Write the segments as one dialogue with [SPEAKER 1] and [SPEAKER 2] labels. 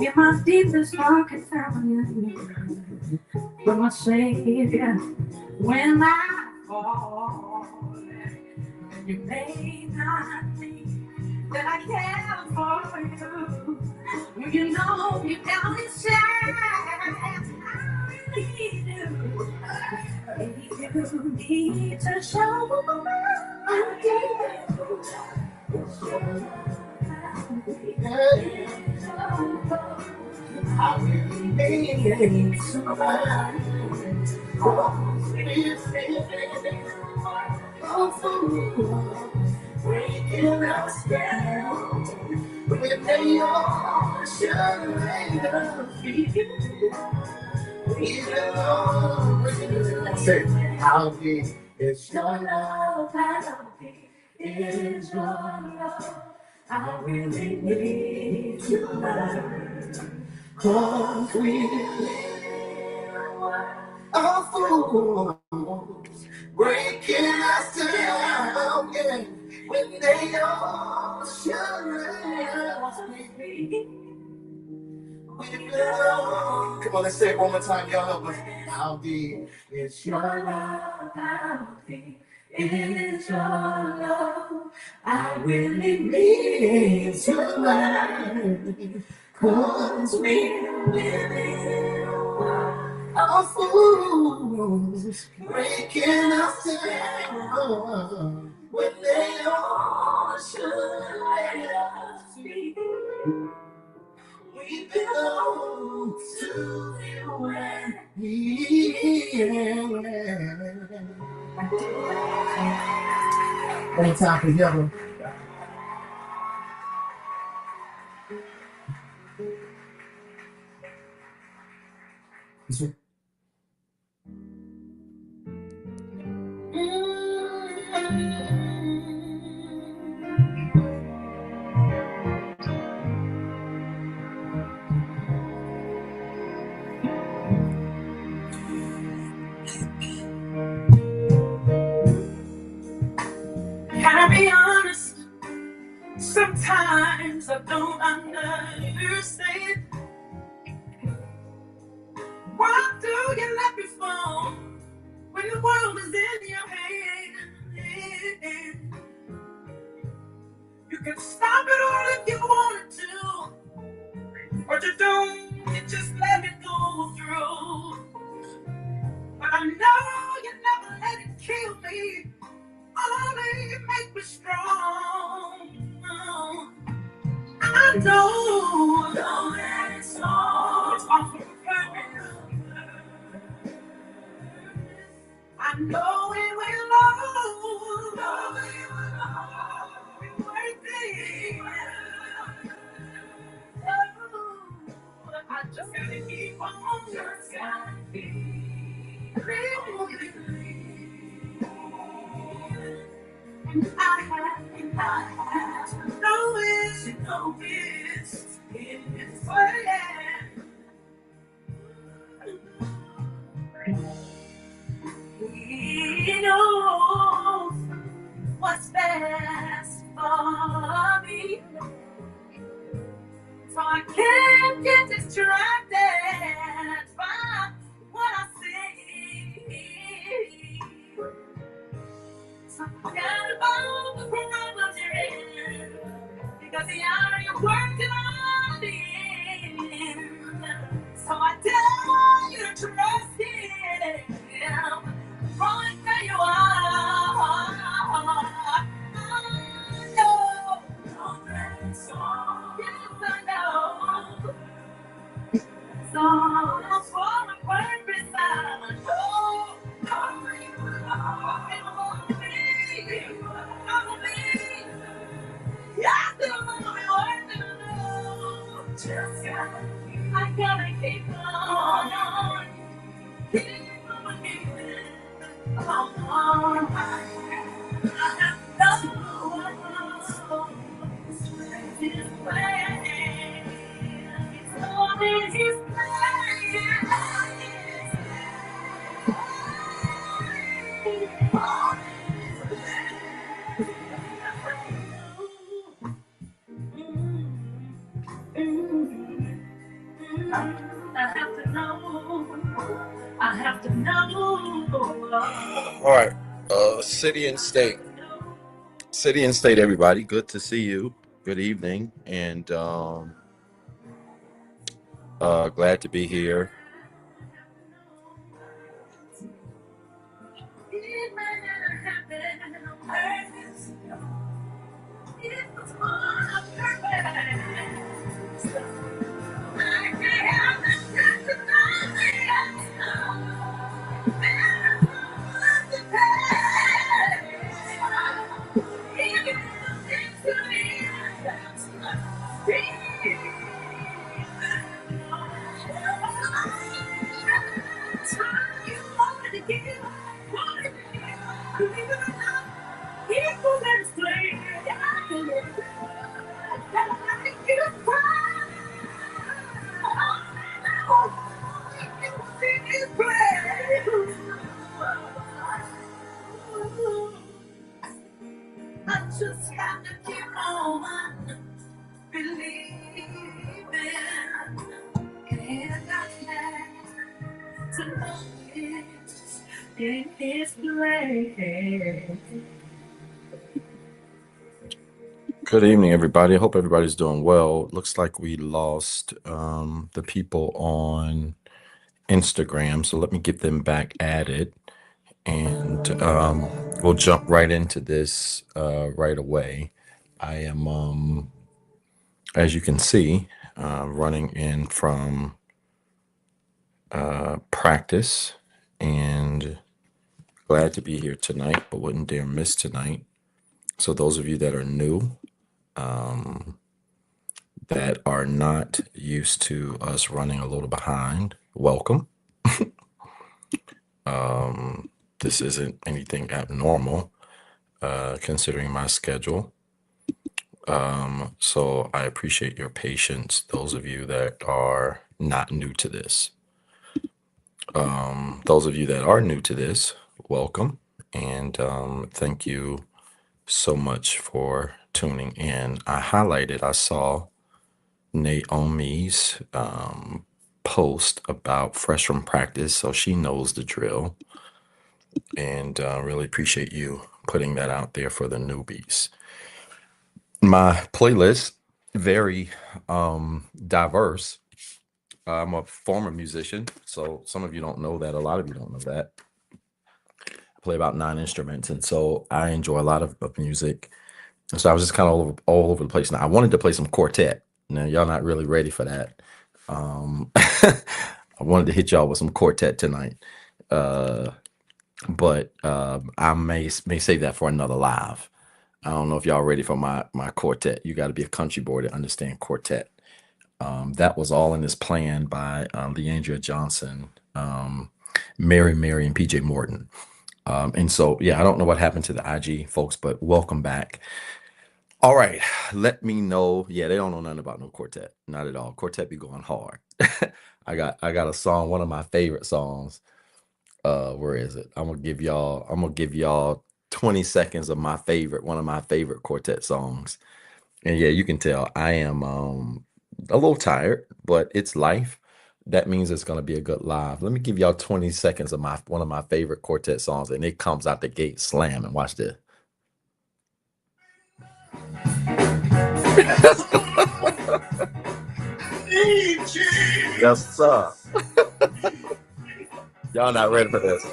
[SPEAKER 1] In my deepest, darkest hour, you're my savior. When I fall, you may not think that I care for you. You know you got me sad. I really do. If you need to show I really need somebody. Breaking us down with the ocean even though say how deep is your love, how deep is your love. I really need to learn, 'cause we are fools, breaking us down, yeah, when they all should we belong. Come on, let's say it one more time, y'all. Help us. How deep is your love? How deep is your love? I really need to learn, 'cause we're living our fools, breaking us down when they all should let us be. We belong to you and one time for yellow. Can I be honest? Sometimes I don't understand. Why do you let me fall when the world is in your hand? You can stop it all if you wanted to, or you don't, you just let it go through. But I know you never let it kill me, only make me strong. I know that it's all for a purpose. I know it will all be worth it. Oh, I just gotta keep on, just gotta keep believing. And I have to know it's in His way. He knows what's best for me, so I can't get distracted by what I see. So forget about the problems you're in, because the hour you're working on it. So I tell you to trust Him right where you are. I know that it's all. Yes, I know. So that's for a purpose. I know. It won't be. Yeah, I gotta keep on, keep on keeping on. I have no one His way. It's all in His have to know. All right. City and state. City and state, everybody. Good to see you. Good evening. And glad to be here. I just have to keep on believing, and I have to know it's in His grace. Good evening, everybody. I hope everybody's doing well. Looks like we lost the people on Instagram, so let me get them back added, and we'll jump right into this right away. I am, as you can see, running in from practice, and glad to be here tonight, but wouldn't dare miss tonight. So those of you that are new, that are not used to us running a little behind, welcome. This isn't anything abnormal, considering my schedule. So I appreciate your patience, those of you that are not new to this. Those of you that are new to this, welcome. And thank you so much for tuning in. I saw Naomi's post about fresh from practice, so she knows the drill. And really appreciate you putting that out there for the newbies. My playlist, very diverse. I'm a former musician, so some of you don't know that. A lot of you don't know that. I play about 9 instruments, and so I enjoy a lot of music. And so I was just kind of all over the place. Now, I wanted to play some quartet. Now, y'all not really ready for that. I wanted to hit y'all with some quartet tonight. But I may save that for another live. I don't know if y'all ready for my quartet. You got to be a country boy to understand quartet. That was all in this plan by Leandria Johnson, Mary, and PJ Morton. And so, yeah, I don't know what happened to the IG folks, but welcome back. All right, let me know. Yeah, they don't know nothing about no quartet. Not at all. Quartet be going hard. I got a song, one of my favorite songs. Where is it? I'm gonna give y'all 20 seconds of one of my favorite quartet songs. And yeah, you can tell I am a little tired, but it's life. That means it's gonna be a good live. Let me give y'all 20 seconds of one of my favorite quartet songs, and it comes out the gate slamming. Watch this. Yes, sir. Y'all not ready for this.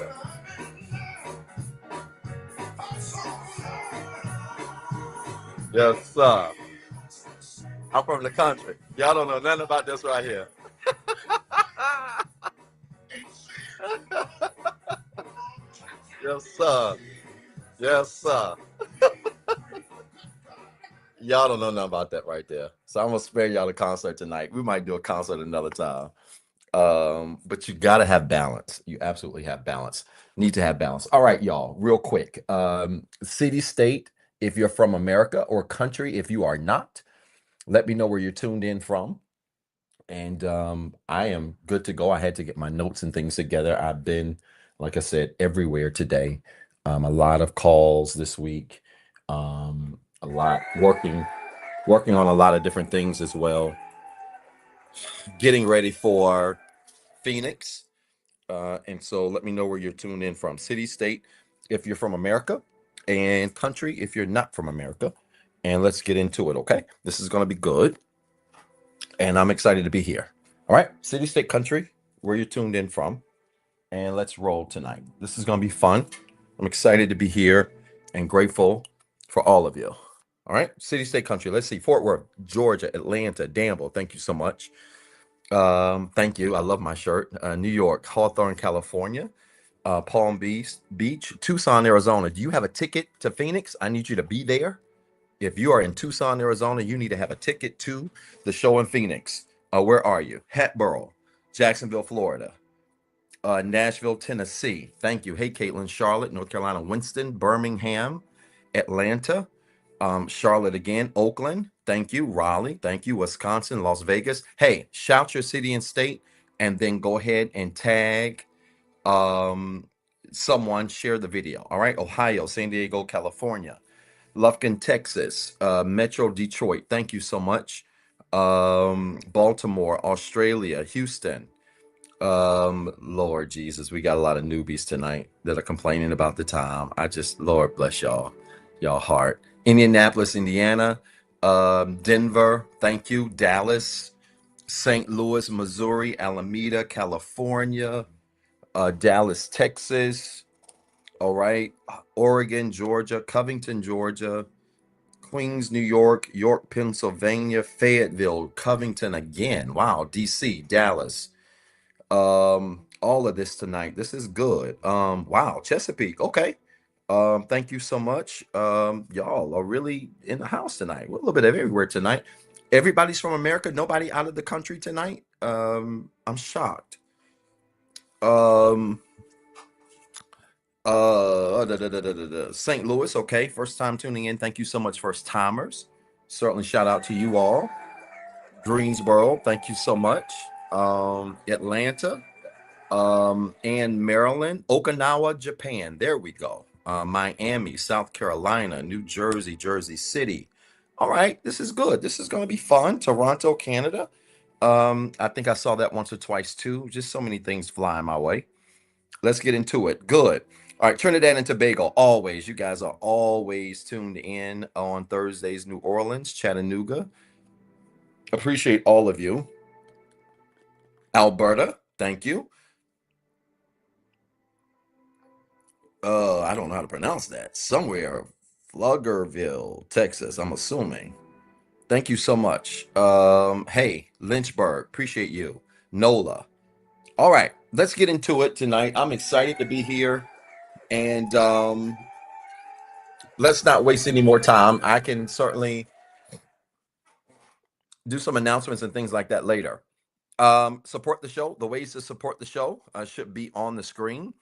[SPEAKER 1] Yes, sir. I'm from the country. Y'all don't know nothing about this right here. Yes, sir. Yes, sir. Y'all don't know nothing about that right there. So I'm gonna spare y'all the concert tonight. We might do a concert another time. But you gotta have balance. You absolutely have balance. Need to have balance. All right, y'all, real quick. City, state, if you're from America, or country, if you are not, let me know where you're tuned in from. And I am good to go. I had to get my notes and things together. I've been, like I said, everywhere today. A lot of calls this week. A lot working on a lot of different things as well. Getting ready for Phoenix. And so let me know where you're tuned in from. City, state, if you're from America, and country if you're not from America. And let's get into it, okay? This is going to be good. And I'm excited to be here. All right, city, state, country, where you're tuned in from. And let's roll tonight. This is going to be fun. I'm excited to be here and grateful for all of you. All right, city, state, country. Let's see. Fort Worth, Georgia, Atlanta, Danville. Thank you so much. Thank you. I love my shirt. New York, Hawthorne, California, Palm Beach, Tucson, Arizona. Do you have a ticket to Phoenix? I need you to be there. If you are in Tucson, Arizona, you need to have a ticket to the show in Phoenix. Where are you? Hatboro, Jacksonville, Florida, Nashville, Tennessee. Thank you. Hey, Caitlin, Charlotte, North Carolina, Winston, Birmingham, Atlanta, Charlotte again, Oakland. Thank you. Raleigh. Thank you. Wisconsin, Las Vegas. Hey, shout your city and state, and then go ahead and tag someone, share the video. All right. Ohio, San Diego, California, Lufkin, Texas, Metro Detroit. Thank you so much. Baltimore, Australia, Houston. Lord Jesus, we got a lot of newbies tonight that are complaining about the time. Lord bless y'all heart. Indianapolis, Indiana, Denver, thank you. Dallas, St. Louis, Missouri, Alameda, California, Dallas, Texas. All right, Oregon, Georgia, Covington, Georgia, Queens, New York, York, Pennsylvania, Fayetteville, Covington again. Wow, DC, Dallas. All of this tonight. This is good. Wow, Chesapeake. Okay. Thank you so much. Y'all are really in the house tonight. We're a little bit of everywhere tonight. Everybody's from America. Nobody out of the country tonight. I'm shocked. Um, St. Louis. Okay, first time tuning in. Thank you so much, first timers. Certainly shout out to you all. Greensboro. Thank you so much. Atlanta. And Maryland, Okinawa, Japan. There we go. Miami, South Carolina, New Jersey, Jersey City. All right, this is good. This is going to be fun. Toronto, Canada. I think I saw that once or twice too. Just so many things flying my way. Let's get into it. Good. All right, Trinidad and Tobago. Always, you guys are always tuned in on Thursdays. New Orleans, Chattanooga. Appreciate all of you. Alberta, thank you. I don't know how to pronounce that. Somewhere, Fluggerville, Texas, I'm assuming. Thank you so much. Hey, Lynchburg, appreciate you. NOLA. All right, let's get into it tonight. I'm excited to be here. And let's not waste any more time. I can certainly do some announcements and things like that later. Support the show. The ways to support the show should be on the screen.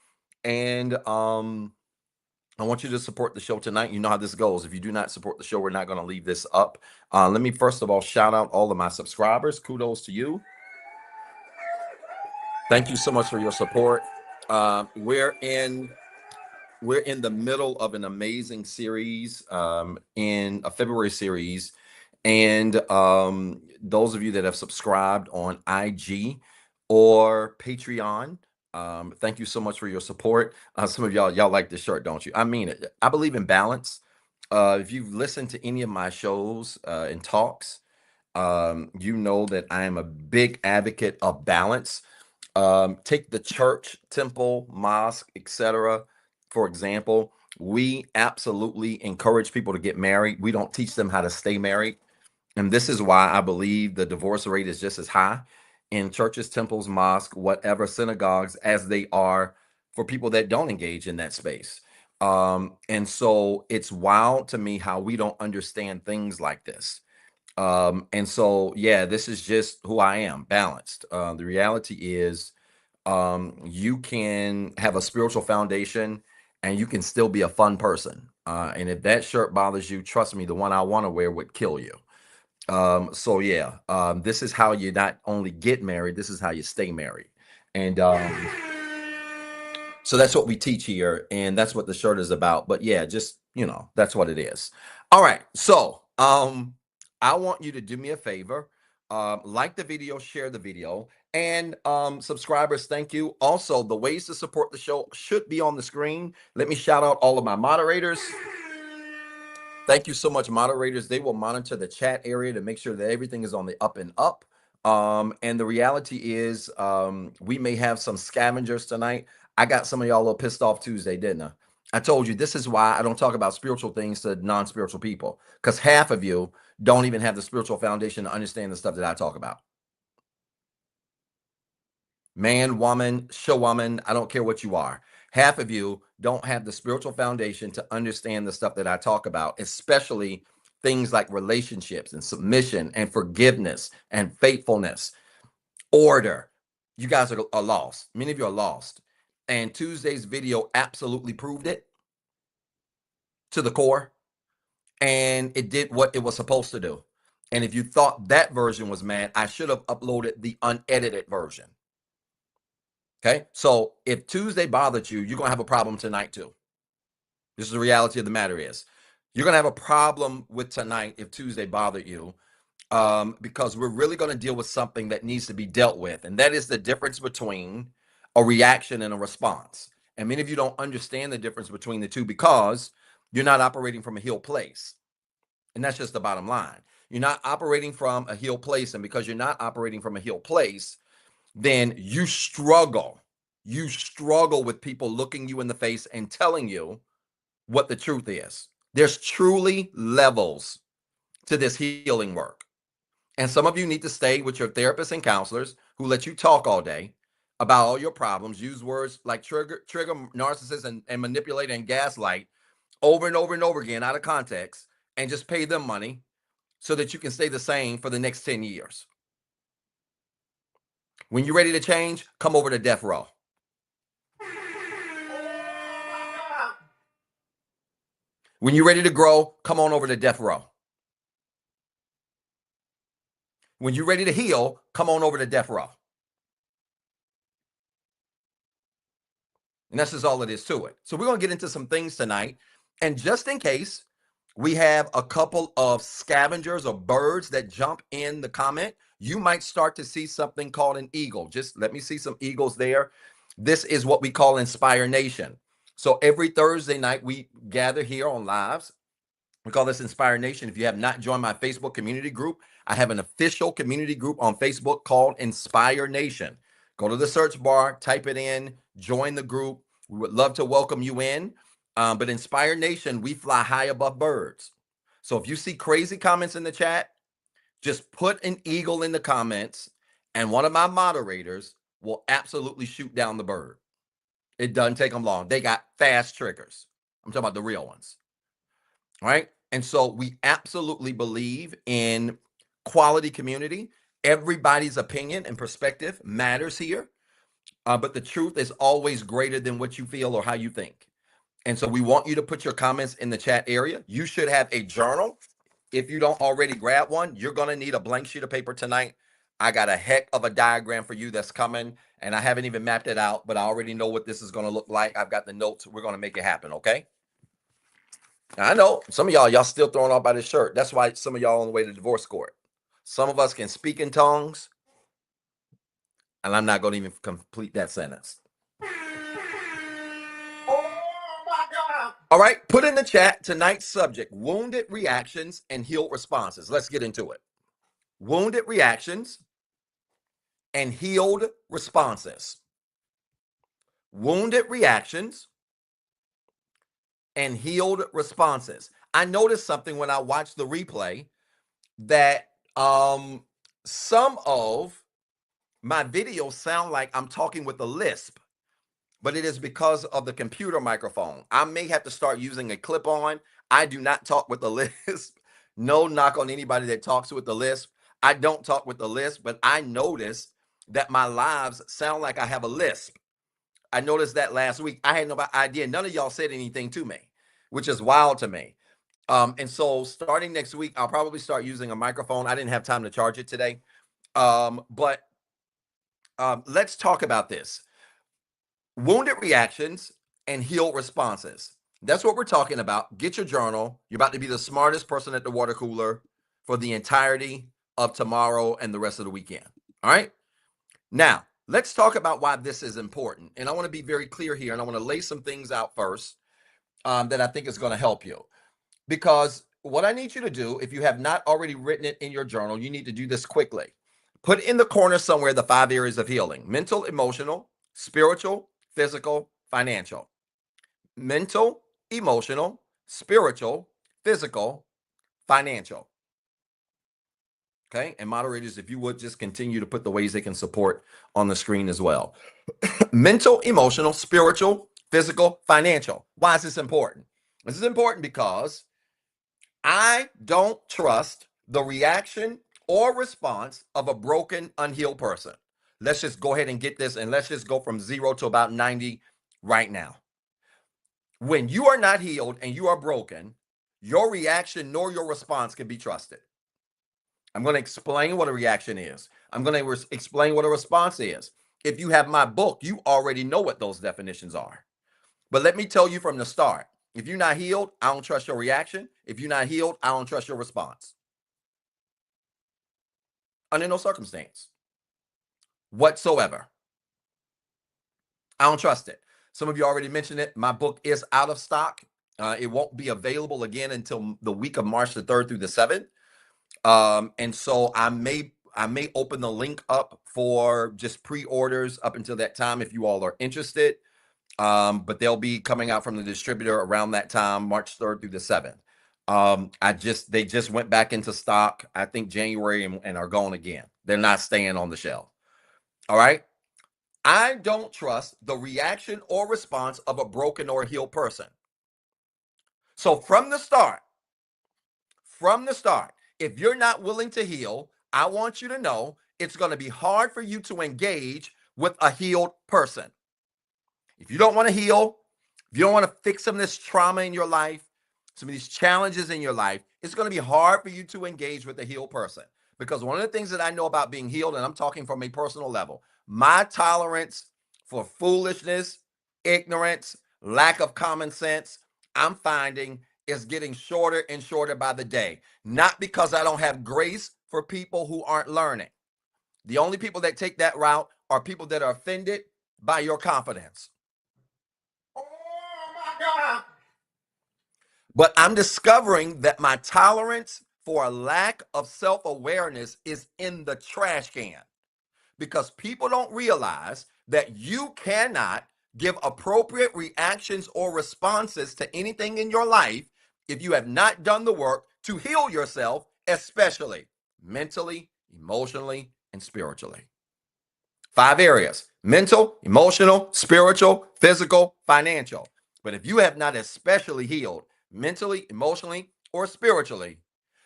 [SPEAKER 1] And I want you to support the show tonight. You know how this goes. If you do not support the show, we're not going to leave this up. Let me first of all shout out all of my subscribers. Kudos to you. Thank you so much for your support. We're in the middle of an amazing series, in a February series, and those of you that have subscribed on IG or Patreon. Thank you so much for your support. Some of y'all like this shirt, don't you? I mean it. I believe in balance. If you've listened to any of my shows and talks, you know that I am a big advocate of balance. Take the church, temple, mosque, etc. For example, we absolutely encourage people to get married. We don't teach them how to stay married. And this is why I believe the divorce rate is just as high in churches, temples, mosques, whatever, synagogues, as they are for people that don't engage in that space. And so it's wild to me how we don't understand things like this. And so, yeah, this is just who I am, balanced. The reality is, you can have a spiritual foundation and you can still be a fun person. And if that shirt bothers you, trust me, the one I want to wear would kill you. So yeah, this is how you not only get married, this is how you stay married. And so that's what we teach here, and that's what the shirt is about. But yeah, just, that's what it is. All right. So I want you to do me a favor. like the video, share the video, and subscribers, thank you. Also, the ways to support the show should be on the screen. Let me shout out all of my moderators. Thank you so much, moderators. They will monitor the chat area to make sure that everything is on the up and up. And the reality is, we may have some scavengers tonight. I got some of y'all a little pissed off Tuesday, didn't I? I told you this is why I don't talk about spiritual things to non-spiritual people, because half of you don't even have the spiritual foundation to understand the stuff that I talk about. Man, woman, showwoman, I don't care what you are. Half of you don't have the spiritual foundation to understand the stuff that I talk about, especially things like relationships and submission and forgiveness and faithfulness, order. You guys are lost. Many of you are lost. And Tuesday's video absolutely proved it to the core. And it did what it was supposed to do. And if you thought that version was mad, I should have uploaded the unedited version. Okay, so if Tuesday bothered you, you're gonna have a problem tonight too. This is the reality of the matter is, you're gonna have a problem with tonight if Tuesday bothered you, because we're really gonna deal with something that needs to be dealt with, and that is the difference between a reaction and a response. And many of you don't understand the difference between the two because you're not operating from a healed place, and that's just the bottom line. You're not operating from a healed place, and because you're not operating from a healed place, then you struggle. You struggle with people looking you in the face and telling you what the truth is. There's truly levels to this healing work. And some of you need to stay with your therapists and counselors who let you talk all day about all your problems, use words like trigger, narcissist, and manipulate and gaslight over and over and over again out of context, and just pay them money so that you can stay the same for the next 10 years. When you're ready to change, come over to death row. When you're ready to grow, come on over to death row. When you're ready to heal, come on over to death row. And that's just all it is to it. So we're going to get into some things tonight. And just in case we have a couple of scavengers or birds that jump in the comment, you might start to see something called an eagle. Just let me see some eagles there. This is what we call Inspire Nation. So every Thursday night, we gather here on lives. We call this Inspire Nation. If you have not joined my Facebook community group, I have an official community group on Facebook called Inspire Nation. Go to the search bar, type it in, join the group. We would love to welcome you in. But Inspire Nation, we fly high above birds. So if you see crazy comments in the chat, just put an eagle in the comments, and one of my moderators will absolutely shoot down the bird. It doesn't take them long. They got fast triggers. I'm talking about the real ones. All right. And so we absolutely believe in quality community. Everybody's opinion and perspective matters here. But the truth is always greater than what you feel or how you think. And so we want you to put your comments in the chat area. You should have a journal. If you don't already grab one, you're going to need a blank sheet of paper tonight. I got a heck of a diagram for you that's coming, and I haven't even mapped it out, but I already know what this is going to look like. I've got the notes. We're going to make it happen, okay? I know some of y'all still throwing off by this shirt. That's why some of y'all on the way to divorce court. Some of us can speak in tongues, and I'm not going to even complete that sentence. All right, put in the chat tonight's subject: wounded reactions and healed responses. Let's get into it. Wounded reactions and healed responses. Wounded reactions and healed responses. I noticed something when I watched the replay that some of my videos sound like I'm talking with a lisp, but it is because of the computer microphone. I may have to start using a clip-on. I do not talk with a lisp. No knock on anybody that talks with the lisp. I don't talk with the lisp, but I noticed that my lives sound like I have a lisp. I noticed that last week. I had no idea. None of y'all said anything to me, which is wild to me. And so starting next week, I'll probably start using a microphone. I didn't have time to charge it today. But let's talk about this. Wounded reactions and healed responses. That's what we're talking about. Get your journal. You're about to be the smartest person at the water cooler for the entirety of tomorrow and the rest of the weekend. All right. Now, let's talk about why this is important. And I want to be very clear here, and I want to lay some things out first that I think is going to help you. Because what I need you to do, if you have not already written it in your journal, you need to do this quickly. Put in the corner somewhere the 5 areas of healing: mental, emotional, spiritual, physical, financial. Mental, emotional, spiritual, physical, financial. Okay. And moderators, if you would just continue to put the ways they can support on the screen as well. Mental, emotional, spiritual, physical, financial. Why is this important? This is important because I don't trust the reaction or response of a broken, unhealed person. Let's just go ahead and get this, and let's just go from 0 to about 90 right now. When you are not healed and you are broken, your reaction nor your response can be trusted. I'm going to explain what a reaction is. I'm going to explain what a response is. If you have my book, you already know what those definitions are. But let me tell you from the start, if you're not healed, I don't trust your reaction. If you're not healed, I don't trust your response. Under no circumstance whatsoever. I don't trust it. Some of you already mentioned it. My book is out of stock. It won't be available again until the week of March the 3rd through the 7th. And so I may open the link up for just pre-orders up until that time if you all are interested. But they'll be coming out from the distributor around that time, March 3rd through the 7th. They just went back into stock, I think January, and are gone again. They're not staying on the shelf. All right. I don't trust the reaction or response of a broken or healed person. So from the start, if you're not willing to heal, I want you to know it's going to be hard for you to engage with a healed person. If you don't want to heal, if you don't want to fix some of this trauma in your life, some of these challenges in your life, it's going to be hard for you to engage with a healed person. Because one of the things that I know about being healed, and I'm talking from a personal level, my tolerance for foolishness, ignorance, lack of common sense, I'm finding is getting shorter and shorter by the day. Not because I don't have grace for people who aren't learning. The only people that take that route are people that are offended by your confidence. Oh my God. But I'm discovering that my tolerance for a lack of self-awareness is in the trash can, because people don't realize that you cannot give appropriate reactions or responses to anything in your life if you have not done the work to heal yourself, especially mentally, emotionally, and spiritually. 5 areas: mental, emotional, spiritual, physical, financial. But if you have not especially healed mentally, emotionally, or spiritually,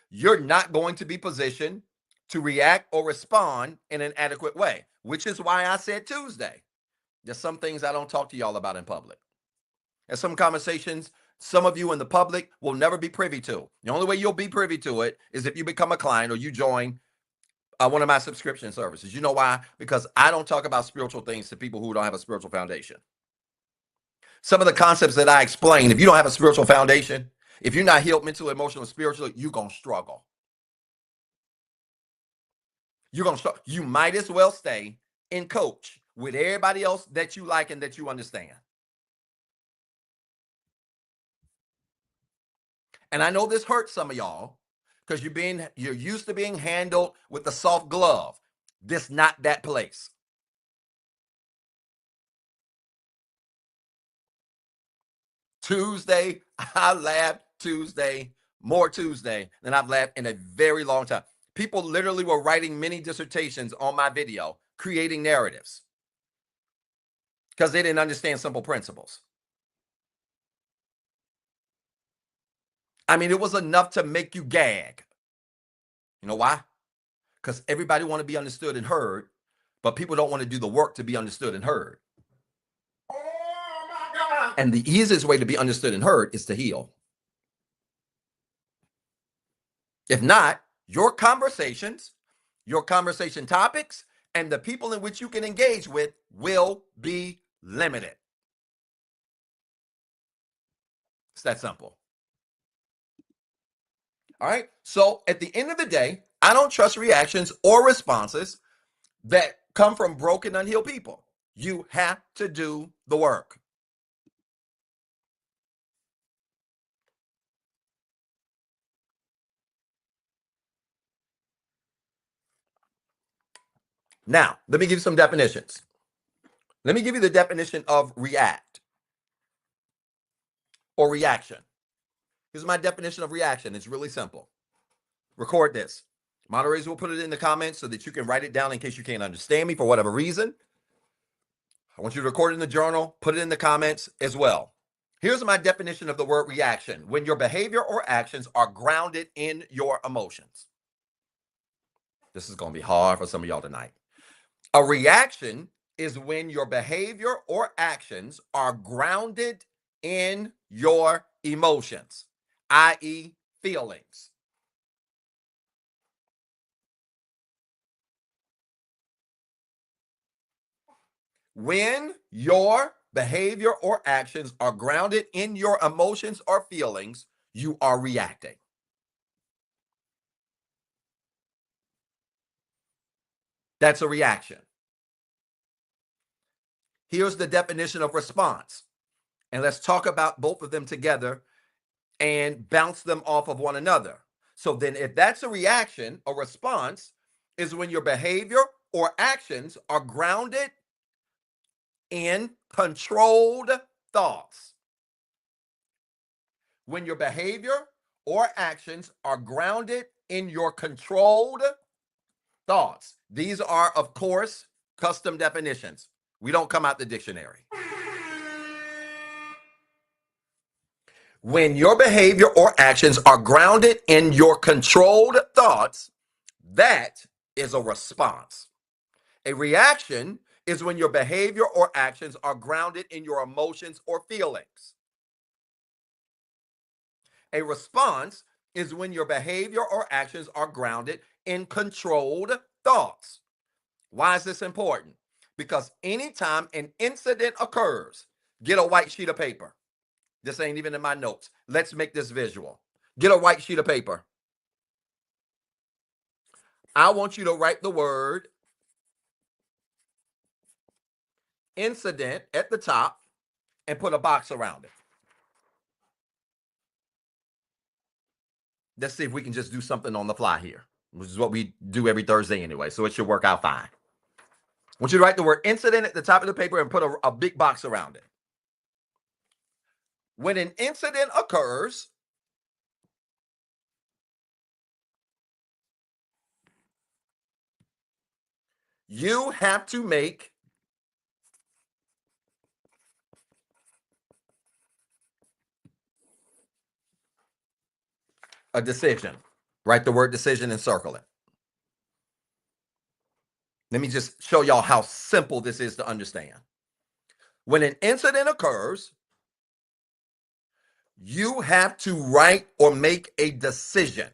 [SPEAKER 1] you're not going to be positioned to react or respond in an adequate way, which is why I said Tuesday. There's some things I don't talk to y'all about in public. And some conversations some of you in the public will never be privy to. The only way you'll be privy to it is if you become a client or you join one of my subscription services. You know why? Because I don't talk about spiritual things to people who don't have a spiritual foundation. Some of the concepts that I explain, if you don't have a spiritual foundation, if you're not healed mentally, emotionally, spiritually, you're going to struggle. You're going to struggle. You might as well stay in coach with everybody else that you like and that you understand. And I know this hurts some of y'all because you're used to being handled with a soft glove. This not that place. Tuesday, I laughed Tuesday, more Tuesday than I've laughed in a very long time. People literally were writing mini dissertations on my video, creating narratives because they didn't understand simple principles. I mean, it was enough to make you gag. You know why? Because everybody want to be understood and heard, but people don't want to do the work to be understood and heard. Oh my God. And the easiest way to be understood and heard is to heal. If not, your conversations, your conversation topics, and the people in which you can engage with will be limited. It's that simple. All right. So at the end of the day, I don't trust reactions or responses that come from broken, unhealed people. You have to do the work. Now, let me give you some definitions. Let me give you the definition of react or reaction. Here's my definition of reaction. It's really simple. Record this. Moderators will put it in the comments so that you can write it down in case you can't understand me for whatever reason. I want you to record it in the journal, put it in the comments as well. Here's my definition of the word reaction: when your behavior or actions are grounded in your emotions. This is going to be hard for some of y'all tonight. A reaction is when your behavior or actions are grounded in your emotions, i.e., feelings. When your behavior or actions are grounded in your emotions or feelings, you are reacting. That's a reaction. Here's the definition of response. And let's talk about both of them together and bounce them off of one another. So then, if that's a reaction, a response is when your behavior or actions are grounded in controlled thoughts. When your behavior or actions are grounded in your controlled thoughts. These are, of course, custom definitions. We don't come out the dictionary. When your behavior or actions are grounded in your controlled thoughts, that is a response. A reaction is when your behavior or actions are grounded in your emotions or feelings. A response is when your behavior or actions are grounded in controlled thoughts. Why is this important? Because anytime an incident occurs, get a white sheet of paper. This ain't even in my notes. Let's make this visual. Get a white sheet of paper. I want you to write the word incident at the top and put a box around it. Let's see if we can just do something on the fly here, which is what we do every Thursday anyway, so it should work out fine. I want you to write the word incident at the top of the paper and put a big box around it. When an incident occurs, you have to make a decision. Write the word decision and circle it. Let me just show y'all how simple this is to understand. When an incident occurs, you have to write or make a decision.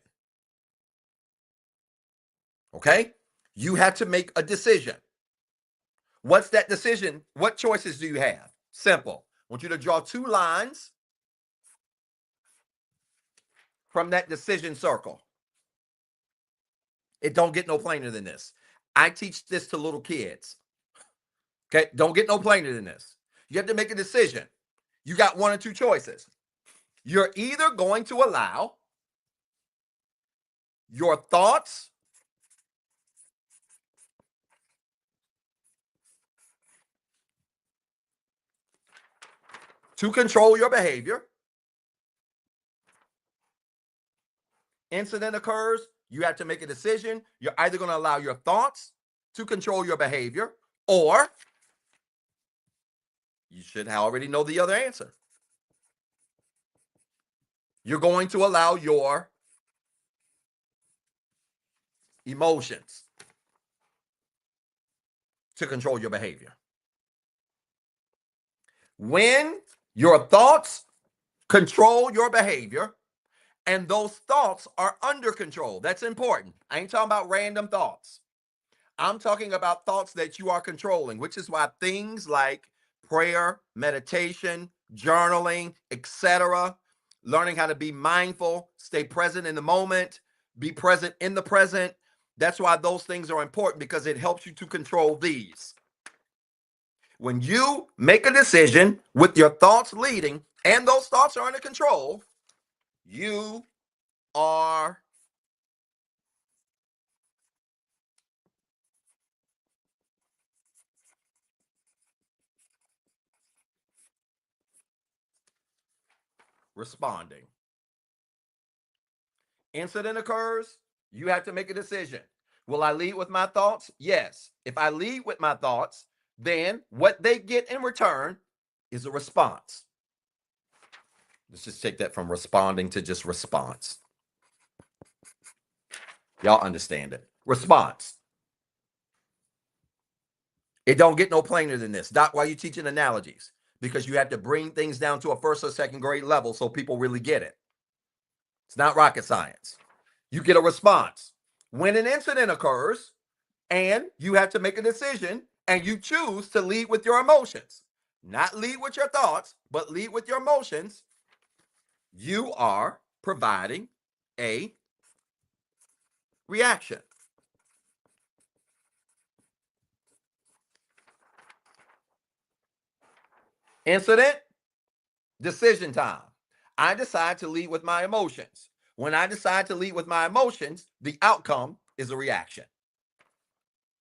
[SPEAKER 1] Okay? You have to make a decision. What's that decision? What choices do you have? Simple. I want you to draw 2 lines from that decision circle. It don't get no plainer than this. I teach this to little kids. Okay? Don't get no plainer than this. You have to make a decision. You got 1 or 2 choices. You're either going to allow your thoughts to control your behavior. Incident occurs, you have to make a decision. You're either going to allow your thoughts to control your behavior, or you should already know the other answer. You're going to allow your emotions to control your behavior. When your thoughts control your behavior and those thoughts are under control, that's important. I ain't talking about random thoughts. I'm talking about thoughts that you are controlling, which is why things like prayer, meditation, journaling, etc., learning how to be mindful, stay present in the moment, Be present in the present. That's why those things are important, because it helps you to control these. When you make a decision with your thoughts leading and those thoughts are under control, you are responding. Incident occurs, you have to make a decision. Will I lead with my thoughts? Yes. If I lead with my thoughts, then what they get in return is a response. Let's just take that from responding to just response. Y'all understand it. Response. It don't get no plainer than this. Doc, why are you teaching analogies? Because you have to bring things down to a first or second grade level so people really get it. It's not rocket science. You get a response. When an incident occurs and you have to make a decision and you choose to lead with your emotions, not lead with your thoughts, but lead with your emotions, you are providing a reaction. Incident, decision time. I decide to lead with my emotions. When I decide to lead with my emotions, the outcome is a reaction.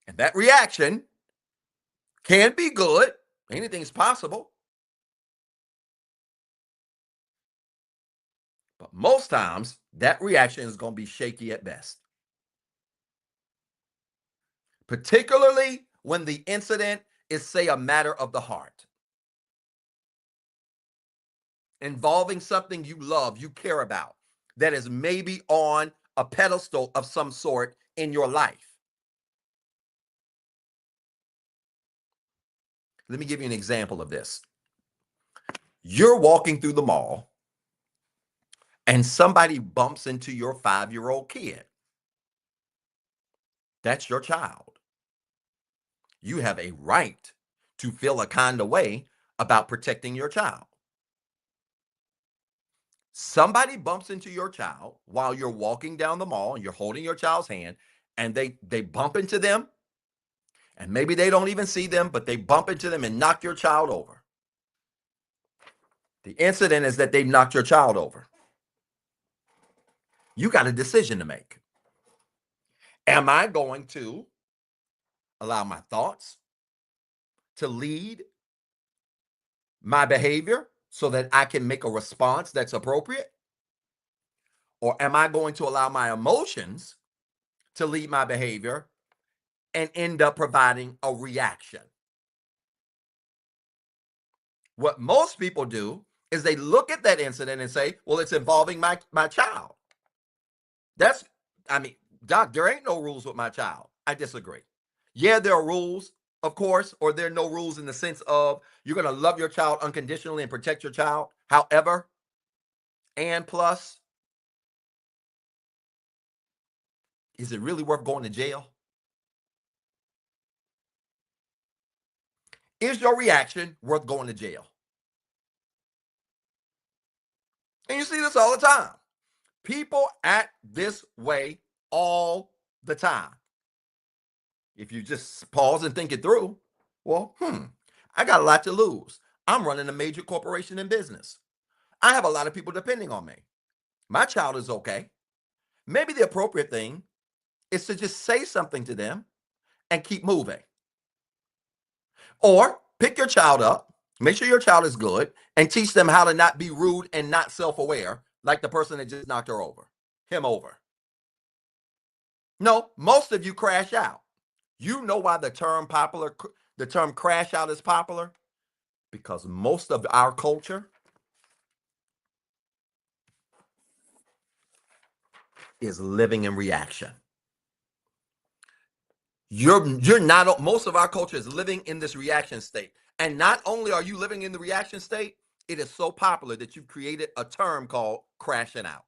[SPEAKER 1] And that reaction can be good. Anything's possible. But most times, that reaction is going to be shaky at best. Particularly when the incident is, say, a matter of the heart, involving something you love, you care about, that is maybe on a pedestal of some sort in your life. Let me give you an example of this. You're walking through the mall and somebody bumps into your 5-year-old kid. That's your child. You have a right to feel a kind of way about protecting your child. Somebody bumps into your child while you're walking down the mall and you're holding your child's hand, and they bump into them, and maybe they don't even see them, but they bump into them and knock your child over. The incident is that they knocked your child over. You got a decision to make. Am I going to allow my thoughts to lead my behavior so that I can make a response that's appropriate? Or am I going to allow my emotions to lead my behavior and end up providing a reaction? What most people do is they look at that incident and say, well, it's involving my child. Doc, there ain't no rules with my child. I disagree. Yeah, there are rules, of course, or there are no rules in the sense of you're going to love your child unconditionally and protect your child. However, and plus, is it really worth going to jail? Is your reaction worth going to jail? And you see this all the time. People act this way all the time. If you just pause and think it through, well, I got a lot to lose. I'm running a major corporation in business. I have a lot of people depending on me. My child is okay. Maybe the appropriate thing is to just say something to them and keep moving. Or pick your child up, make sure your child is good, and teach them how to not be rude and not self-aware like the person that just knocked him over. No, most of you crash out. You know why the term crash out is popular? Because most of our culture is living in reaction. You're not, most of our culture is living in this reaction state. And not only are you living in the reaction state, it is so popular that you've created a term called crashing out.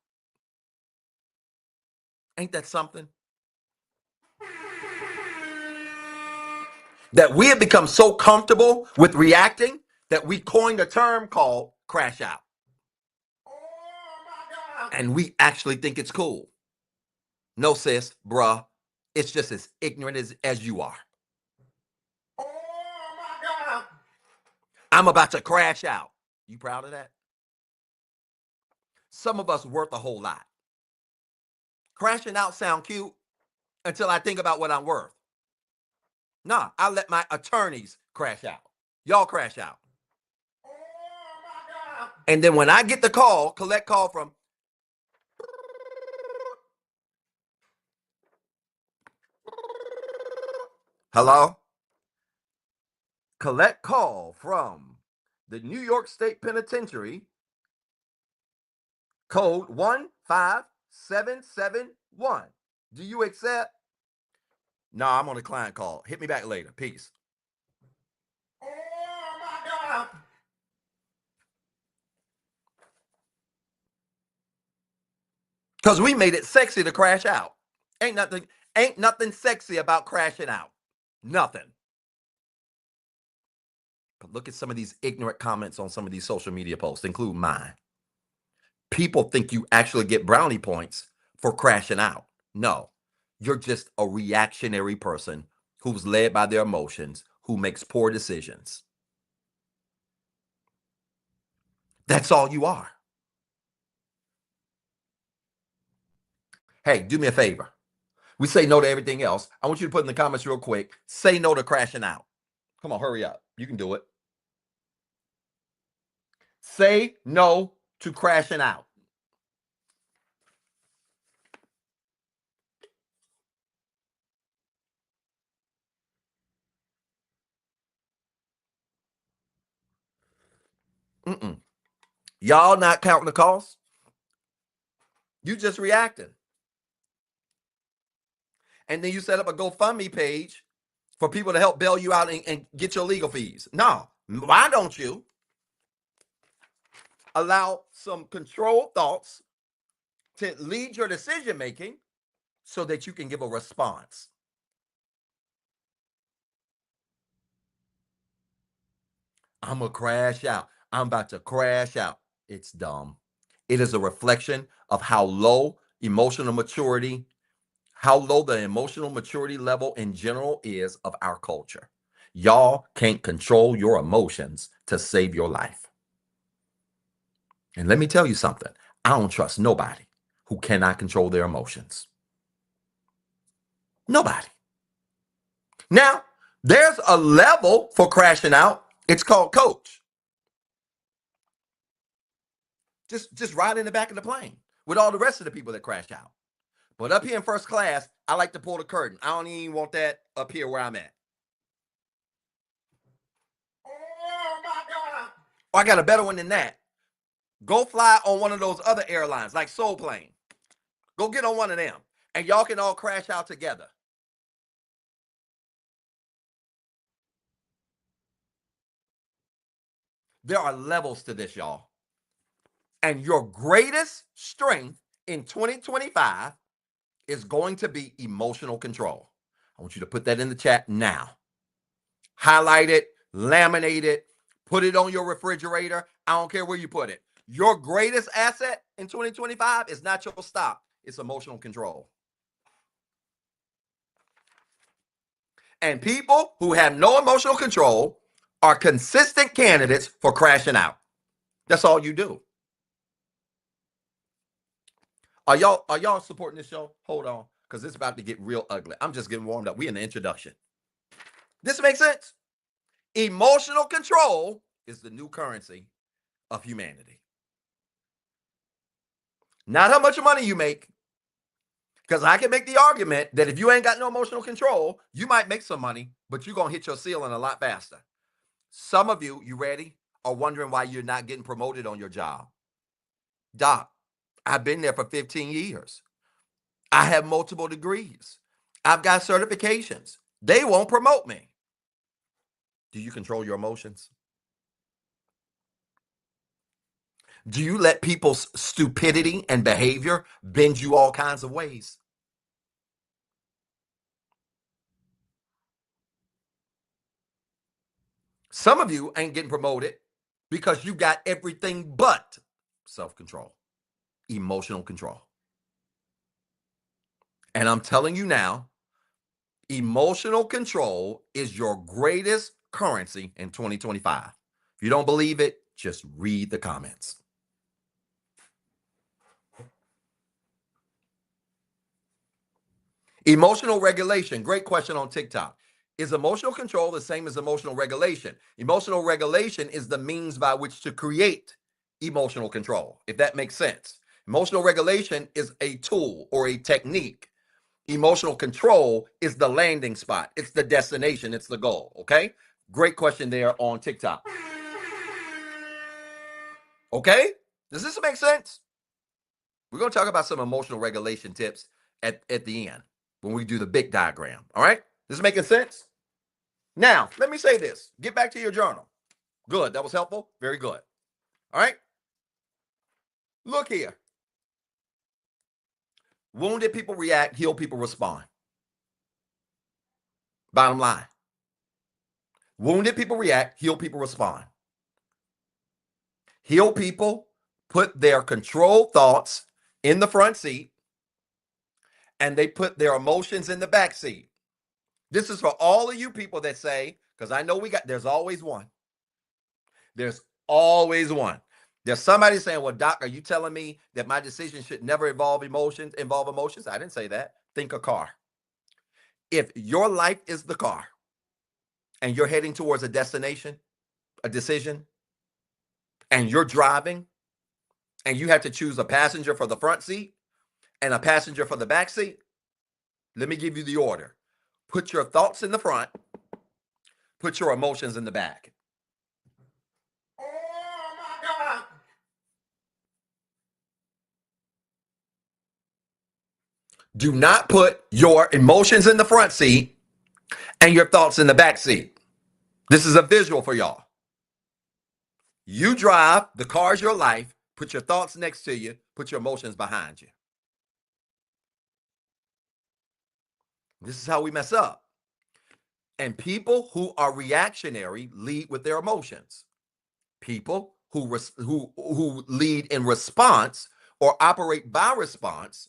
[SPEAKER 1] Ain't that something? That we have become so comfortable with reacting that we coined a term called crash out. And we actually think it's cool. No, sis, bruh. It's just as ignorant as you are. Oh my God. I'm about to crash out. You proud of that? Some of us worth a whole lot. Crashing out sound cute until I think about what I'm worth. Nah, I let my attorneys crash out. Y'all crash out. Oh my God. And then when I get the call, collect call from hello? Collect call from the New York State Penitentiary, code 15771. Do you accept? No, I'm on a client call. Hit me back later. Peace. Oh my God. Because we made it sexy to crash out. Ain't nothing sexy about crashing out. Nothing. But look at some of these ignorant comments on some of these social media posts, include mine. People think you actually get brownie points for crashing out. No, you're just a reactionary person who's led by their emotions, who makes poor decisions. That's all you are. Hey, do me a favor. We say no to everything else. I want you to put in the comments real quick, say no to crashing out. Come on, hurry up. You can do it. Say no to crashing out. Mm-mm. Y'all not counting the cost. You just reacting. And then you set up a GoFundMe page for people to help bail you out and get your legal fees. No, why don't you allow some controlled thoughts to lead your decision making so that you can give a response? I'm going to crash out. I'm about to crash out. It's dumb. It is a reflection of how low emotional maturity, how low the emotional maturity level in general is of our culture. Y'all can't control your emotions to save your life. And let me tell you something. I don't trust nobody who cannot control their emotions. Nobody. Now, there's a level for crashing out. It's called coach. Just ride in the back of the plane with all the rest of the people that crash out. But up here in first class, I like to pull the curtain. I don't even want that up here where I'm at. Oh my God. Oh, I got a better one than that. Go fly on one of those other airlines like Soul Plane. Go get on one of them and y'all can all crash out together. There are levels to this, y'all. And your greatest strength in 2025 is going to be emotional control. I want you to put that in the chat now. Highlight it, laminate it, put it on your refrigerator. I don't care where you put it. Your greatest asset in 2025 is not your stock, it's emotional control. And people who have no emotional control are consistent candidates for crashing out. That's all you do. Are y'all supporting this show? Hold on, because it's about to get real ugly. I'm just getting warmed up. We in the introduction. This makes sense? Emotional control is the new currency of humanity. Not how much money you make, because I can make the argument that if you ain't got no emotional control, you might make some money, but you're going to hit your ceiling a lot faster. Some of you ready, are wondering why you're not getting promoted on your job. Doc, I've been there for 15 years. I have multiple degrees. I've got certifications. They won't promote me. Do you control your emotions? Do you let people's stupidity and behavior bend you all kinds of ways? Some of you ain't getting promoted because you got everything but self-control, emotional control. And I'm telling you now, emotional control is your greatest currency in 2025. If you don't believe it, just read the comments. Emotional regulation. Great question on TikTok. Is emotional control the same as emotional regulation? Emotional regulation is the means by which to create emotional control, if that makes sense. Emotional regulation is a tool or a technique. Emotional control is the landing spot, it's the destination, it's the goal. Okay? Great question there on TikTok. Okay? Does this make sense? We're going to talk about some emotional regulation tips at the end when we do the big diagram. All right? This is making sense? Now, let me say this. Get back to your journal. Good. That was helpful. Very good. All right? Look here. Wounded people react, healed people respond. Bottom line. Wounded people react, healed people respond. Healed people put their controlled thoughts in the front seat and they put their emotions in the back seat. This is for all of you people that say, because I know there's always one. There's always one. There's somebody saying, well, Doc, are you telling me that my decision should never involve emotions? I didn't say that. Think a car. If your life is the car and you're heading towards a destination, a decision, and you're driving and you have to choose a passenger for the front seat and a passenger for the back seat, let me give you the order. Put your thoughts in the front, put your emotions in the back. Oh my God. Do not put your emotions in the front seat and your thoughts in the back seat. This is a visual for y'all. You drive, the car's your life, put your thoughts next to you, put your emotions behind you. This is how we mess up. And people who are reactionary lead with their emotions. People who lead in response or operate by response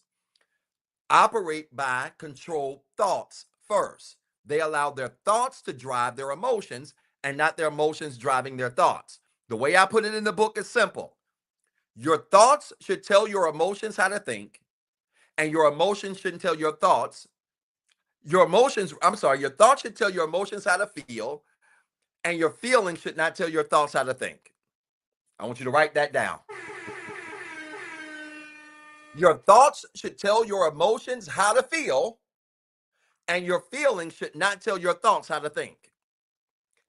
[SPEAKER 1] operate by controlled thoughts first. They allow their thoughts to drive their emotions and not their emotions driving their thoughts. The way I put it in the book is simple. Your thoughts should tell your emotions how to think, and your emotions shouldn't tell your thoughts. Your thoughts should tell your emotions how to feel, and your feelings should not tell your thoughts how to think. I want you to write that down. Your thoughts should tell your emotions how to feel, and your feelings should not tell your thoughts how to think.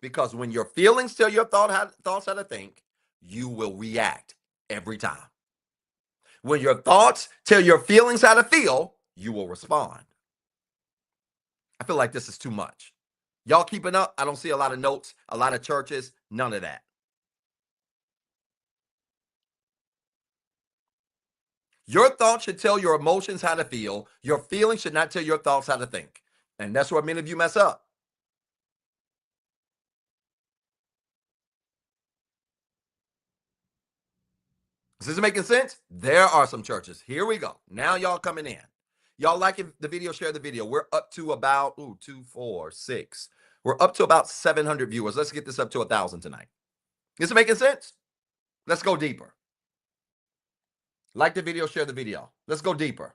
[SPEAKER 1] Because when your feelings tell your thoughts how to think, you will react every time. When your thoughts tell your feelings how to feel, you will respond. I feel like this is too much. Y'all keeping up? I don't see a lot of notes, a lot of churches, none of that. Your thoughts should tell your emotions how to feel. Your feelings should not tell your thoughts how to think. And that's where many of you mess up. Is this making sense? There are some churches. Here we go. Now y'all coming in. Y'all liking the video, share the video. We're up to about 2, 4, 6. We're up to about 700 viewers. Let's get this up to 1,000 tonight. Is it making sense? Let's go deeper. Like the video, share the video. Let's go deeper.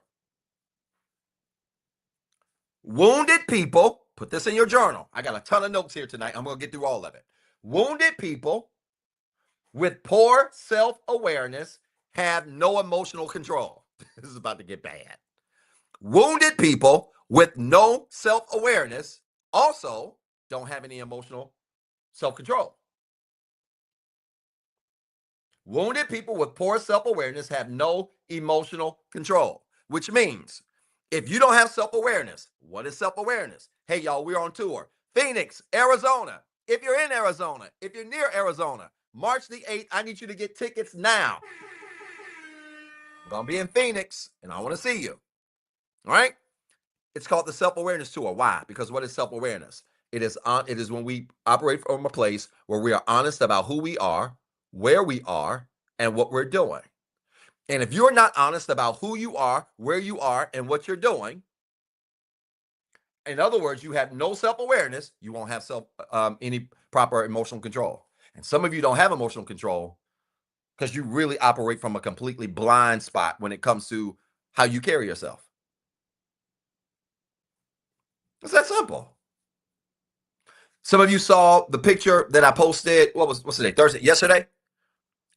[SPEAKER 1] Wounded people, put this in your journal. I got a ton of notes here tonight. I'm going to get through all of it. Wounded people with poor self-awareness have no emotional control. This is about to get bad. Wounded people with no self-awareness also don't have any emotional self-control. Wounded people with poor self-awareness have no emotional control, which means if you don't have self-awareness, what is self-awareness? Hey, y'all, we're on tour. Phoenix, Arizona. If you're in Arizona, if you're near Arizona, March the 8th, I need you to get tickets now. I'm going to be in Phoenix, and I want to see you. All right? It's called the self-awareness tour. Why? Because what is self-awareness? It is when we operate from a place where we are honest about who we are, where we are, and what we're doing. And if you're not honest about who you are, where you are, and what you're doing, In other words, you have no self-awareness, you won't have any proper emotional control. And some of you don't have emotional control because you really operate from a completely blind spot when it comes to how you carry yourself. It's that simple. Some of you saw the picture that I posted. What's the day? Thursday, yesterday.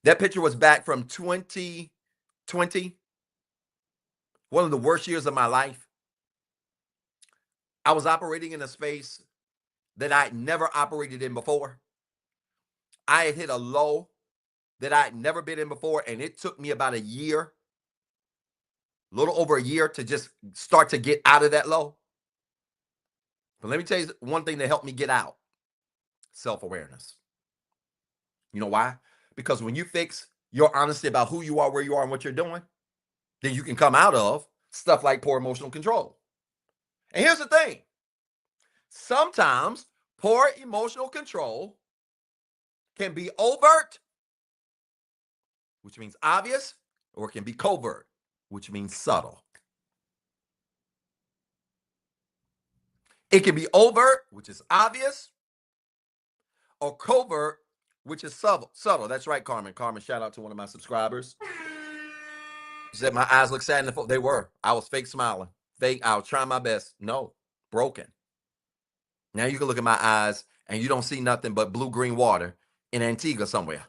[SPEAKER 1] That picture was back from 2020, one of the worst years of my life. I was operating in a space that I'd never operated in before. I had hit a low that I'd never been in before, and it took me about a year, a little over a year, to just start to get out of that low. But let me tell you one thing that helped me get out: self-awareness. You know why? Because when you fix your honesty about who you are, where you are, and what you're doing, then you can come out of stuff like poor emotional control. And here's the thing: sometimes poor emotional control can be overt, which means obvious, or it can be covert, which means subtle. It can be overt, which is obvious, or covert, which is subtle. That's right, Carmen. Carmen, shout out to one of my subscribers. She said my eyes look sad in the phone. They were. I was fake smiling. Fake. I was trying my best. No, broken. Now you can look at my eyes and you don't see nothing but blue-green water in Antigua somewhere.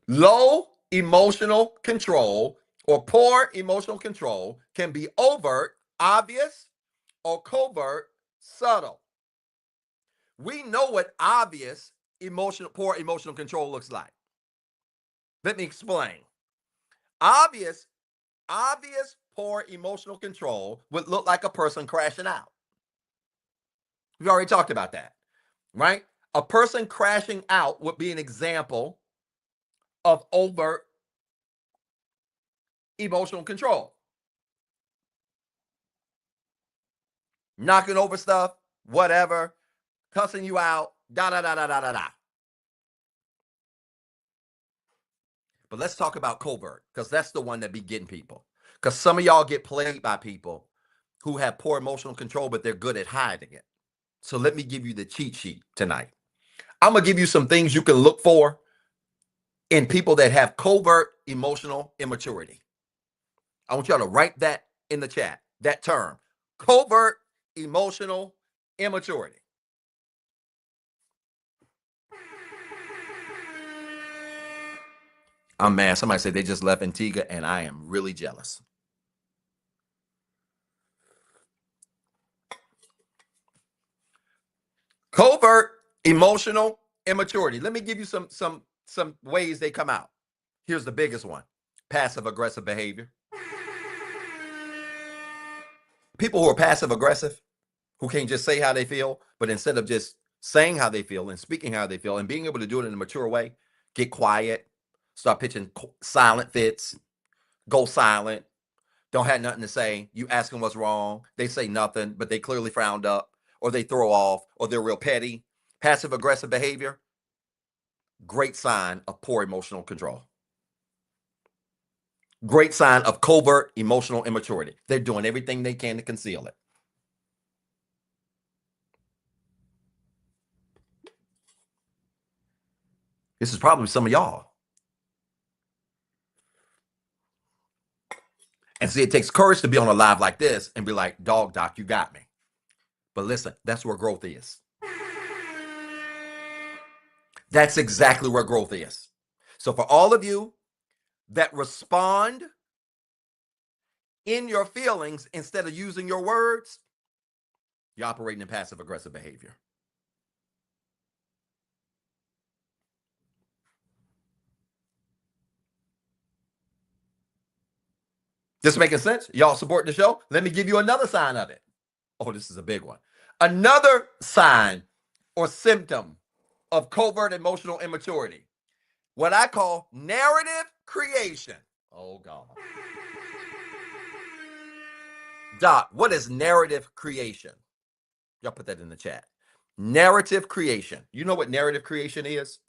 [SPEAKER 1] Low emotional control or poor emotional control can be overt, obvious, or covert, subtle. We know what obvious poor emotional control looks like. Let me explain. Obvious poor emotional control would look like a person crashing out. We've already talked about that, right? A person crashing out would be an example of overt emotional control. Knocking over stuff, whatever, cussing you out, da da da da da da da. But let's talk about covert, because that's the one that be getting people. Because some of y'all get played by people who have poor emotional control, but they're good at hiding it. So let me give you the cheat sheet tonight. I'm going to give you some things you can look for in people that have covert emotional immaturity. I want y'all to write that in the chat, that term, covert emotional immaturity. I'm mad. Somebody said they just left Antigua, and I am really jealous. Covert emotional immaturity. Let me give you some ways they come out. Here's the biggest one: passive aggressive behavior. People who are passive aggressive, who can't just say how they feel, but instead of just saying how they feel and speaking how they feel and being able to do it in a mature way, get quiet, start pitching silent fits, go silent, don't have nothing to say. You ask them what's wrong, they say nothing, but they clearly frowned up, or they throw off, or they're real petty. Passive aggressive behavior, great sign of poor emotional control. Great sign of covert emotional immaturity. They're doing everything they can to conceal it. This is probably some of y'all. And see, it takes courage to be on a live like this and be like, dog, doc, you got me. But listen, that's where growth is. That's exactly where growth is. So for all of you that respond in your feelings instead of using your words, you're operating in passive aggressive behavior. This making sense? Y'all support the show? Let me give you another sign of it. Oh, this is a big one. Another sign or symptom of covert emotional immaturity, what I call narrative creation. Oh, God. Doc, what is narrative creation? Y'all put that in the chat. Narrative creation. You know what narrative creation is?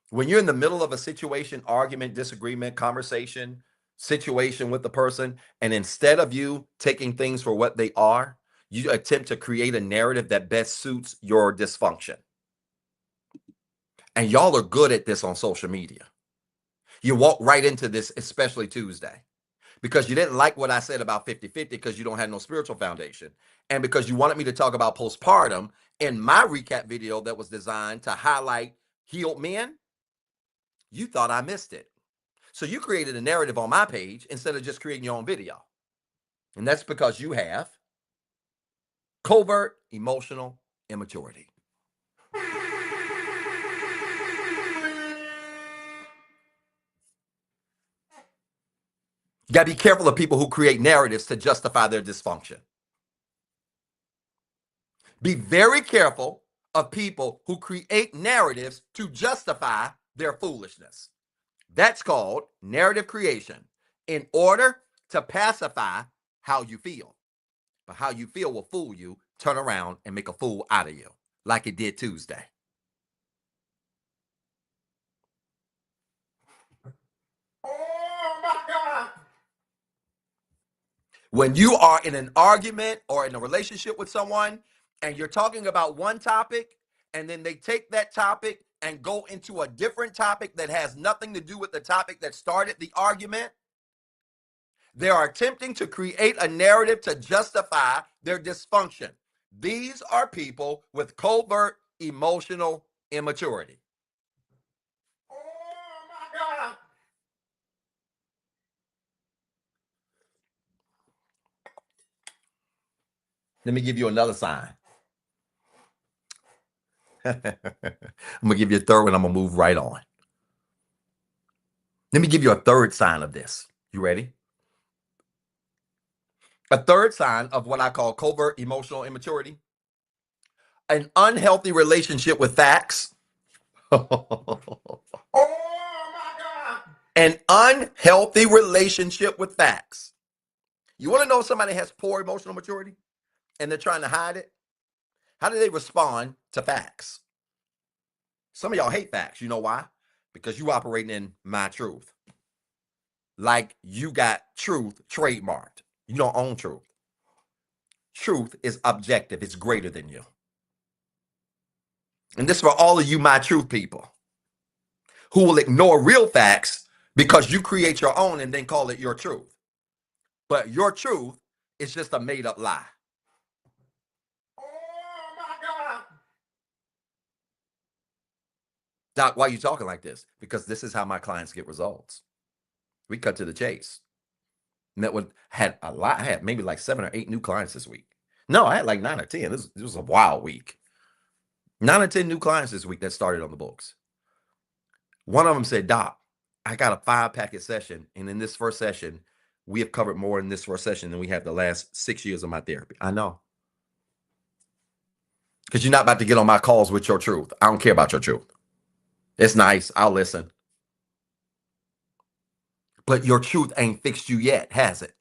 [SPEAKER 1] When you're in the middle of a situation, argument, disagreement, conversation,
[SPEAKER 2] situation with the person, and instead of you taking things for what they are, you attempt to create a narrative that best suits your dysfunction. And y'all are good at this on social media. You walk right into this, especially Tuesday, because you didn't like what I said about 50-50 because you don't have no spiritual foundation. And because you wanted me to talk about postpartum in my recap video that was designed to highlight healed men, you thought I missed it. So you created a narrative on my page instead of just creating your own video. And that's because you have covert emotional immaturity. You got to be careful of people who create narratives to justify their dysfunction. Be very careful of people who create narratives to justify their foolishness. That's called narrative creation in order to pacify how you feel. But how you feel will fool you, turn around and make a fool out of you, like it did Tuesday. Oh my God. When you are in an argument or in a relationship with someone and you're talking about one topic and then they take that topic and go into a different topic that has nothing to do with the topic that started the argument, they are attempting to create a narrative to justify their dysfunction. These are people with covert emotional immaturity. Oh my God. Let me give you another sign. I'm going to give you a third one. I'm going to move right on. Let me give you a third sign of this. You ready? A third sign of what I call covert emotional immaturity: an unhealthy relationship with facts. Oh my God. An unhealthy relationship with facts. You want to know if somebody has poor emotional maturity and they're trying to hide it? How do they respond to facts? Some of y'all hate facts. You know why? Because you operating in my truth. Like you got truth trademarked. You don't own truth. Truth is objective. It's greater than you. And this is for all of you my truth people who will ignore real facts because you create your own and then call it your truth. But your truth is just a made up lie. Oh my God. Doc, why are you talking like this? Because this is how my clients get results. We cut to the chase. Met with, had a lot, I had maybe like 7 or 8 new clients this week. No, I had like 9 or 10. This was a wild week. 9 or 10 new clients this week that started on the books. One of them said, Doc, I got a 5-packet session. And in this first session, we have covered more in this first session than we have the last 6 years of my therapy. I know. Because you're not about to get on my calls with your truth. I don't care about your truth. It's nice. I'll listen. But your truth ain't fixed you yet, has it?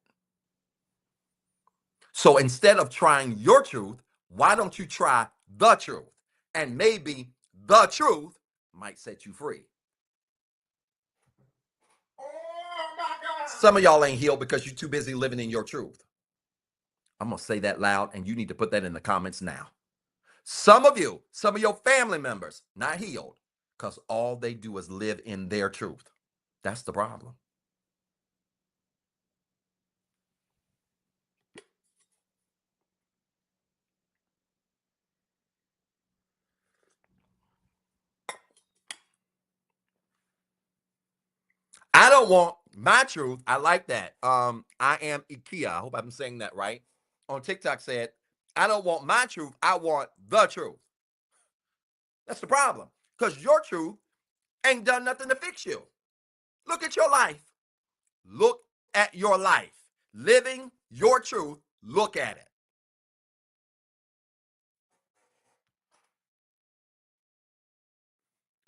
[SPEAKER 2] So instead of trying your truth, why don't you try the truth? And maybe the truth might set you free. Oh my God. Some of y'all ain't healed because you're too busy living in your truth. I'm going to say that loud, and you need to put that in the comments now. Some of you, some of your family members, not healed because all they do is live in their truth. That's the problem. I don't want my truth. I like that. I am IKEA. I hope I'm saying that right. On TikTok said, I don't want my truth. I want the truth. That's the problem. Because your truth ain't done nothing to fix you. Look at your life. Look at your life. Living your truth. Look at it.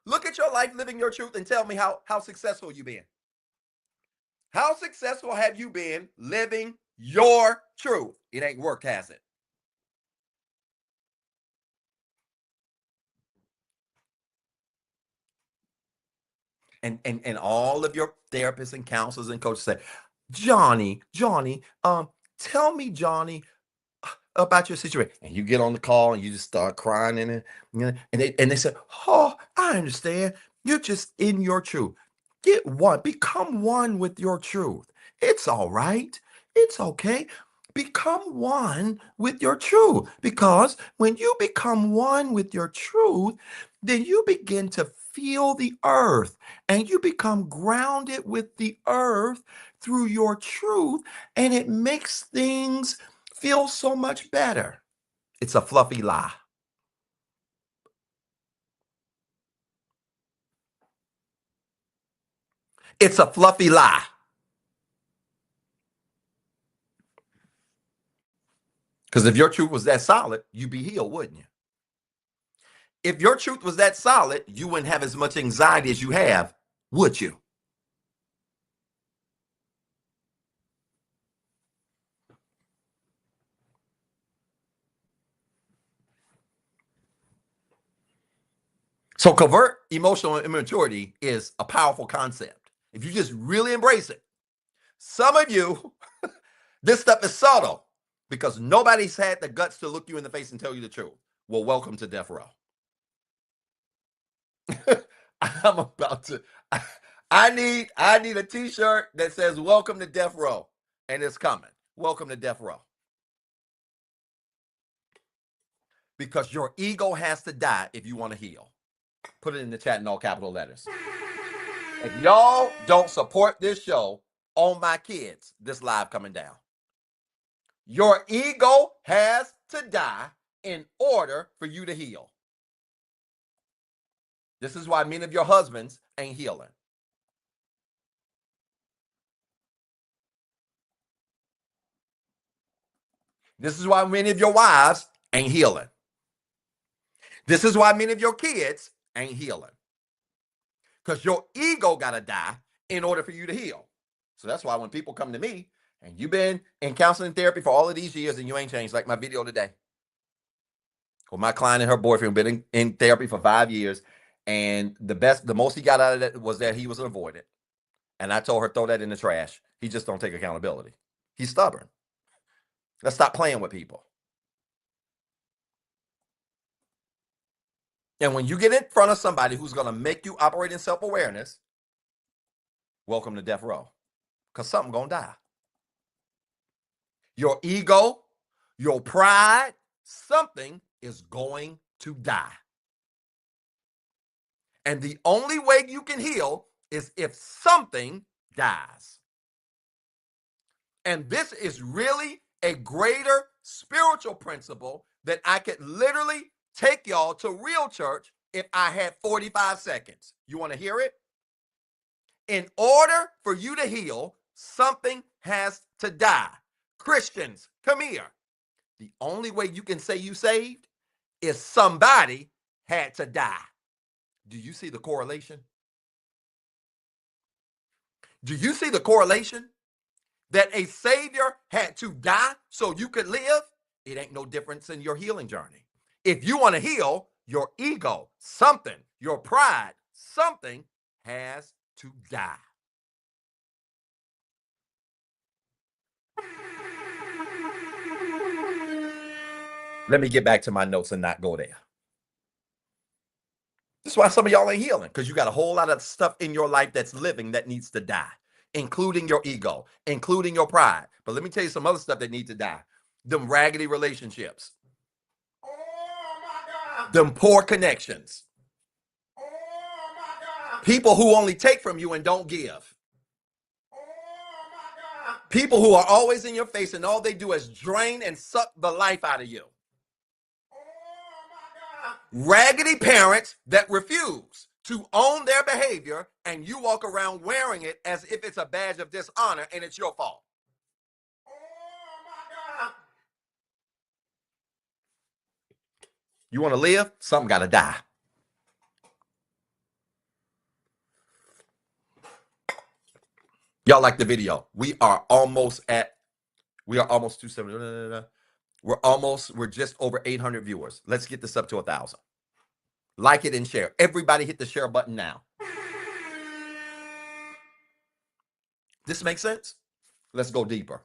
[SPEAKER 2] Look at your life living your truth and tell me how successful you've been. How successful have you been living your truth? It ain't worked, has it? And all of your therapists and counselors and coaches say, Johnny, tell me, Johnny, about your situation. And you get on the call and you just start crying in it. And they say, oh, I understand. You're just in your truth. Get one, become one with your truth. It's all right. It's okay. Become one with your truth. Because when you become one with your truth, then you begin to feel the earth and you become grounded with the earth through your truth. And it makes things feel so much better. It's a fluffy lie. It's a fluffy lie. Because if your truth was that solid, you'd be healed, wouldn't you? If your truth was that solid, you wouldn't have as much anxiety as you have, would you? So covert emotional immaturity is a powerful concept. If you just really embrace it, some of you, this stuff is subtle because nobody's had the guts to look you in the face and tell you the truth. Well, welcome to death row. I'm about to. I need a T-shirt that says "Welcome to Death Row," and it's coming. Welcome to Death Row. Because your ego has to die if you want to heal. Put it in the chat in all capital letters. If y'all don't support this show on my kids, this live coming down. Your ego has to die in order for you to heal. This is why many of your husbands ain't healing. This is why many of your wives ain't healing. This is why many of your kids ain't healing. Because your ego got to die in order for you to heal. So that's why when people come to me and you've been in counseling therapy for all of these years and you ain't changed, like my video today. Well, my client and her boyfriend been in therapy for 5 years. And the most he got out of that was that he was avoidant. And I told her, throw that in the trash. He just don't take accountability. He's stubborn. Let's stop playing with people. And when you get in front of somebody who's going to make you operate in self-awareness, welcome to death row. Because something going to die. Your ego, your pride, something is going to die. And the only way you can heal is if something dies. And this is really a greater spiritual principle that I could literally take y'all to real church if I had 45 seconds. You want to hear it? In order for you to heal, something has to die. Christians, come here. The only way you can say you saved is somebody had to die. Do you see the correlation? Do you see the correlation? That a savior had to die so you could live? It ain't no difference in your healing journey. If you want to heal, your ego, something, your pride, something has to die. Let me get back to my notes and not go there. That's why some of y'all ain't healing, because you got a whole lot of stuff in your life that's living that needs to die, including your ego, including your pride. But let me tell you some other stuff that needs to die. Them raggedy relationships. Oh my God. Them poor connections. Oh my God. People who only take from you and don't give. Oh my God. People who are always in your face and all they do is drain and suck the life out of you. Raggedy parents that refuse to own their behavior, and you walk around wearing it as if it's a badge of dishonor and it's your fault. Oh my God. You want to live? Something got to die. Y'all like the video? We are almost 270. We're just over 800 viewers. Let's get this up to 1,000. Like it and share. Everybody hit the share button now. This makes sense? Let's go deeper.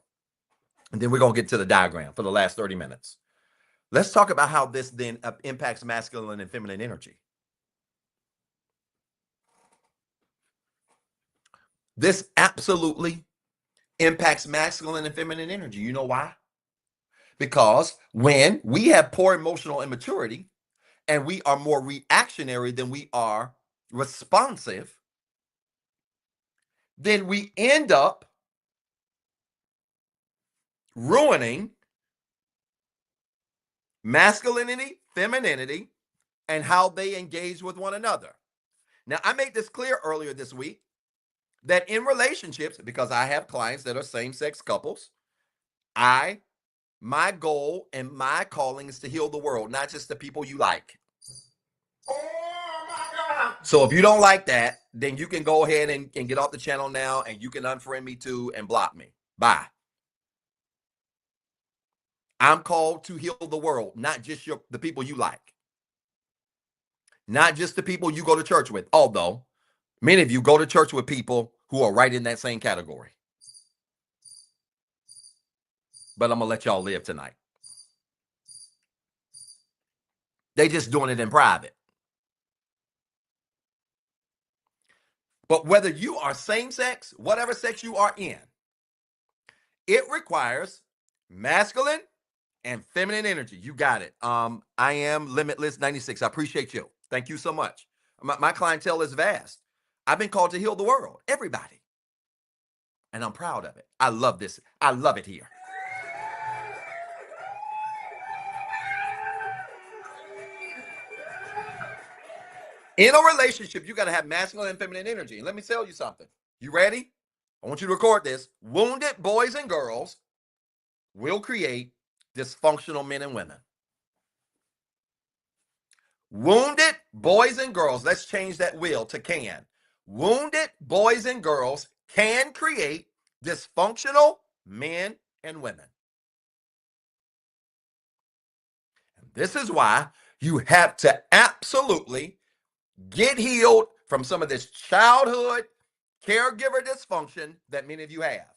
[SPEAKER 2] And then we're going to get to the diagram for the last 30 minutes. Let's talk about how this then impacts masculine and feminine energy. This absolutely impacts masculine and feminine energy. You know why? Because when we have poor emotional immaturity and we are more reactionary than we are responsive, then we end up ruining masculinity, femininity, and how they engage with one another. Now, I made this clear earlier this week that in relationships, because I have clients that are same-sex couples, my goal and my calling is to heal the world, not just the people you like. So if you don't like that, then you can go ahead and get off the channel now, and you can unfriend me too and block me. Bye. I'm called to heal the world, not just the people you like. Not just the people you go to church with, although many of you go to church with people who are right in that same category. But I'm going to let y'all live tonight. They just doing it in private. But whether you are same sex, whatever sex you are in, it requires masculine and feminine energy. You got it. I am Limitless 96. I appreciate you. Thank you so much. My clientele is vast. I've been called to heal the world, everybody. And I'm proud of it. I love this. I love it here. In a relationship, you got to have masculine and feminine energy. And let me tell you something. You ready? I want you to record this. Wounded boys and girls will create dysfunctional men and women. Wounded boys and girls, let's change that will to can. Wounded boys and girls can create dysfunctional men and women. And this is why you have to absolutely get healed from some of this childhood caregiver dysfunction that many of you have.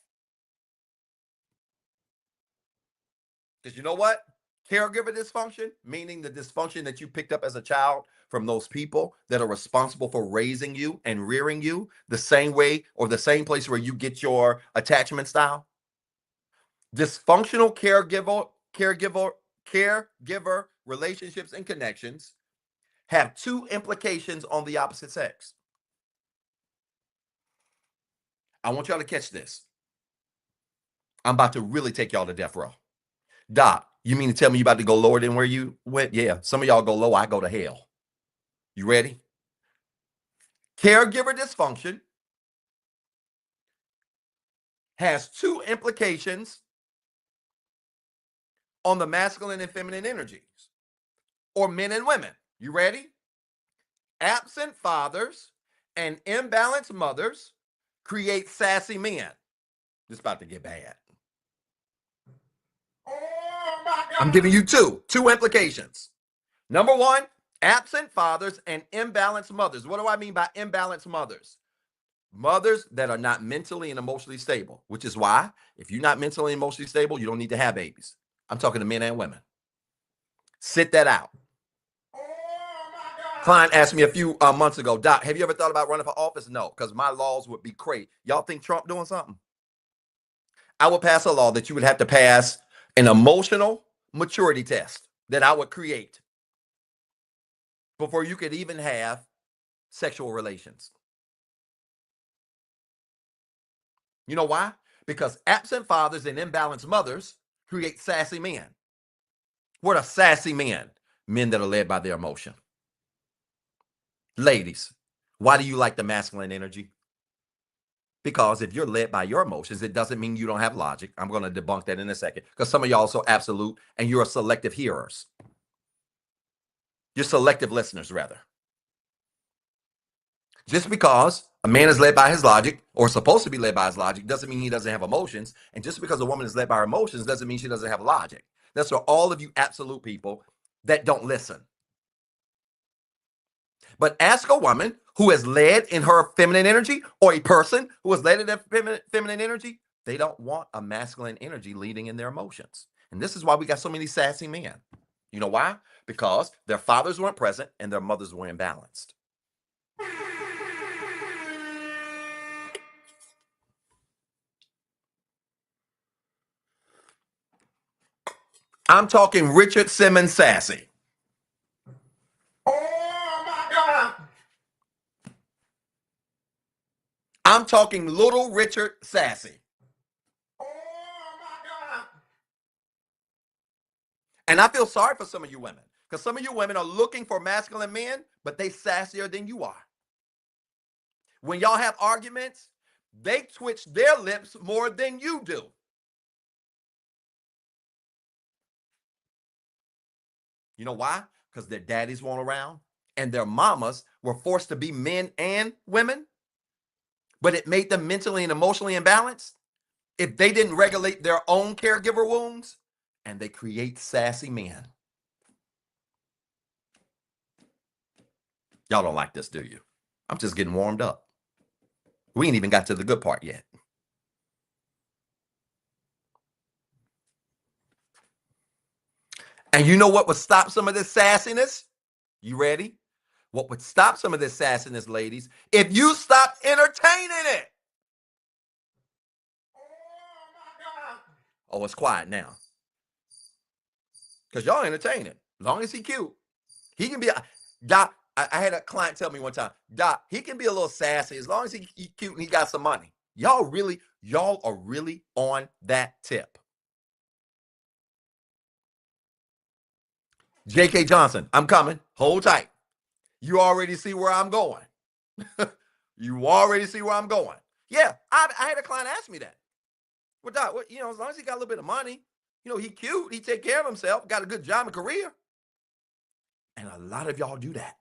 [SPEAKER 2] Because you know what? Caregiver dysfunction, meaning the dysfunction that you picked up as a child from those people that are responsible for raising you and rearing you the same way or the same place where you get your attachment style. Dysfunctional caregiver relationships and connections have two implications on the opposite sex. I want y'all to catch this. I'm about to really take y'all to death row. Doc, you mean to tell me you about to go lower than where you went? Yeah, some of y'all go low, I go to hell. You ready? Caregiver dysfunction has two implications on the masculine and feminine energies, or men and women. You ready? Absent fathers and imbalanced mothers create sassy men. This is about to get bad. I'm giving you two implications. Number one, absent fathers and imbalanced mothers. What do I mean by imbalanced mothers? Mothers that are not mentally and emotionally stable, which is why if you're not mentally and emotionally stable, you don't need to have babies. I'm talking to men and women. Sit that out. Client asked me a few months ago, Doc, have you ever thought about running for office? No, because my laws would be crazy. Y'all think Trump doing something? I would pass a law that you would have to pass an emotional maturity test that I would create before you could even have sexual relations. You know why? Because absent fathers and imbalanced mothers create sassy men. What are sassy men? Men that are led by their emotion. Ladies, why do you like the masculine energy? Because if you're led by your emotions, it doesn't mean you don't have logic. I'm going to debunk that in a second because some of y'all are so absolute and you're selective hearers. You're selective listeners, rather. Just because a man is led by his logic or supposed to be led by his logic doesn't mean he doesn't have emotions. And just because a woman is led by her emotions doesn't mean she doesn't have logic. That's for all of you absolute people that don't listen. But ask a woman who is led in her feminine energy, or a person who is led in their feminine energy, they don't want a masculine energy leading in their emotions. And this is why we got so many sassy men. You know why? Because their fathers weren't present and their mothers were imbalanced. I'm talking Richard Simmons sassy.
[SPEAKER 1] Oh my God.
[SPEAKER 2] I'm talking little Richard sassy.
[SPEAKER 1] Oh my God.
[SPEAKER 2] And I feel sorry for some of you women, because some of you women are looking for masculine men, but they sassier than you are. When y'all have arguments, they twitch their lips more than you do. You know why? Because their daddies weren't around and their mamas were forced to be men and women, but it made them mentally and emotionally imbalanced if they didn't regulate their own caregiver wounds, and they create sassy men. Y'all don't like this, do you? I'm just getting warmed up. We ain't even got to the good part yet. And you know what would stop some of this sassiness? You ready? What would stop some of this sassiness, ladies? If you stop entertaining it. Oh, it's quiet now. Because y'all entertain it. As long as he cute. He can be, Doc, I had a client tell me one time, Doc, he can be a little sassy as long as he cute and he got some money. Y'all are really on that tip. J.K. Johnson, I'm coming. Hold tight. You already see where I'm going. You already see where I'm going. Yeah, I had a client ask me that. Well, Doc, as long as he got a little bit of money, he cute, he take care of himself, got a good job and career. And a lot of y'all do that.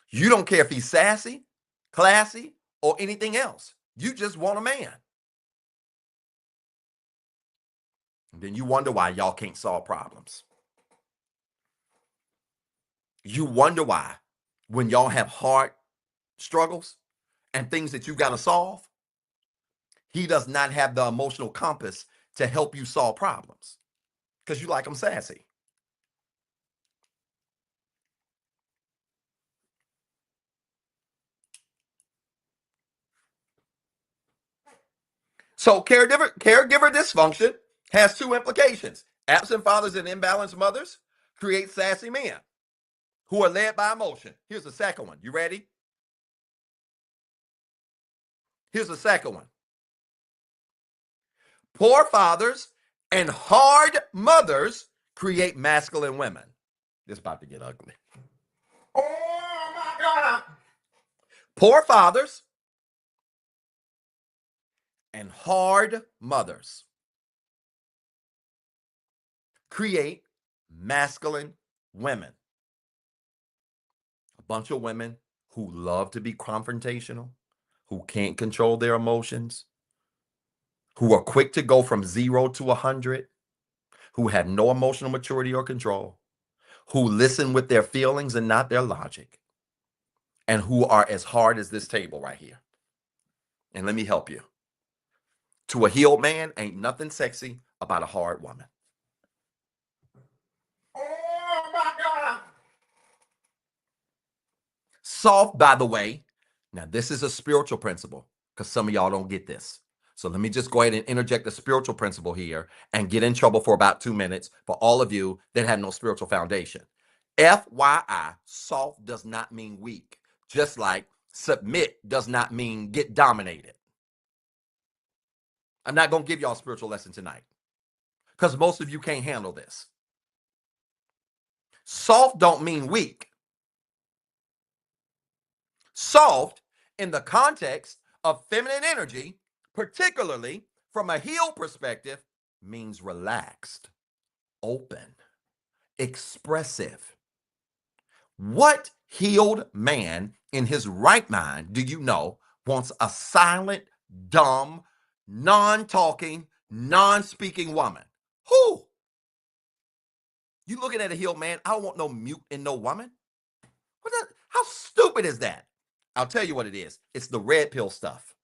[SPEAKER 2] You don't care if he's sassy, classy, or anything else. You just want a man. And then you wonder why y'all can't solve problems. You wonder why when y'all have hard struggles and things that you got to solve, he does not have the emotional compass to help you solve problems because you like him sassy. So caregiver dysfunction has two implications. Absent fathers and imbalanced mothers create sassy men who are led by emotion. Here's the second one. You ready? Here's the second one. Poor fathers and hard mothers create masculine women. This is about to get ugly.
[SPEAKER 1] Oh my God.
[SPEAKER 2] Poor fathers and hard mothers create masculine women. A bunch of women who love to be confrontational, who can't control their emotions, who are quick to go from 0 to 100, who have no emotional maturity or control, who listen with their feelings and not their logic, and who are as hard as this table right here. And let me help you. To a healed man, ain't nothing sexy about a hard woman.
[SPEAKER 1] Oh my God.
[SPEAKER 2] Soft, by the way. Now, this is a spiritual principle because some of y'all don't get this. So let me just go ahead and interject a spiritual principle here and get in trouble for about 2 minutes for all of you that have no spiritual foundation. FYI, soft does not mean weak, just like submit does not mean get dominated. I'm not going to give y'all a spiritual lesson tonight because most of you can't handle this. Soft don't mean weak. Soft, in the context of feminine energy, particularly from a healed perspective, means relaxed, open, expressive. What healed man in his right mind do you know wants a silent, dumb, non-talking, non-speaking woman? Who? You looking at a healed man, I don't want no mute and no woman. How stupid is that? I'll tell you what it is. It's the red pill stuff.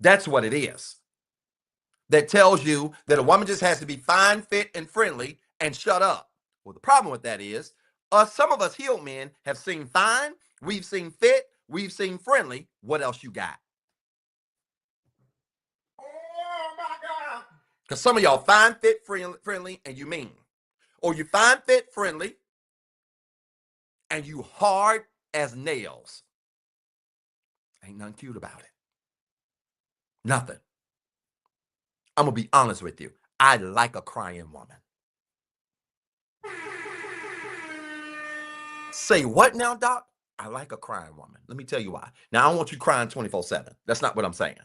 [SPEAKER 2] That's what it is. That tells you that a woman just has to be fine, fit, and friendly and shut up. Well, the problem with that is some of us healed men have seen fine, we've seen fit, we've seen friendly. What else you got? Oh my God. Because some of y'all fine, fit, friendly, and you mean. Or you fine, fit, friendly, and you hard as nails. Ain't nothing cute about it. Nothing. I'm going to be honest with you. I like a crying woman. Say what now, Doc? I like a crying woman. Let me tell you why. Now, I don't want you crying 24/7. That's not what I'm saying.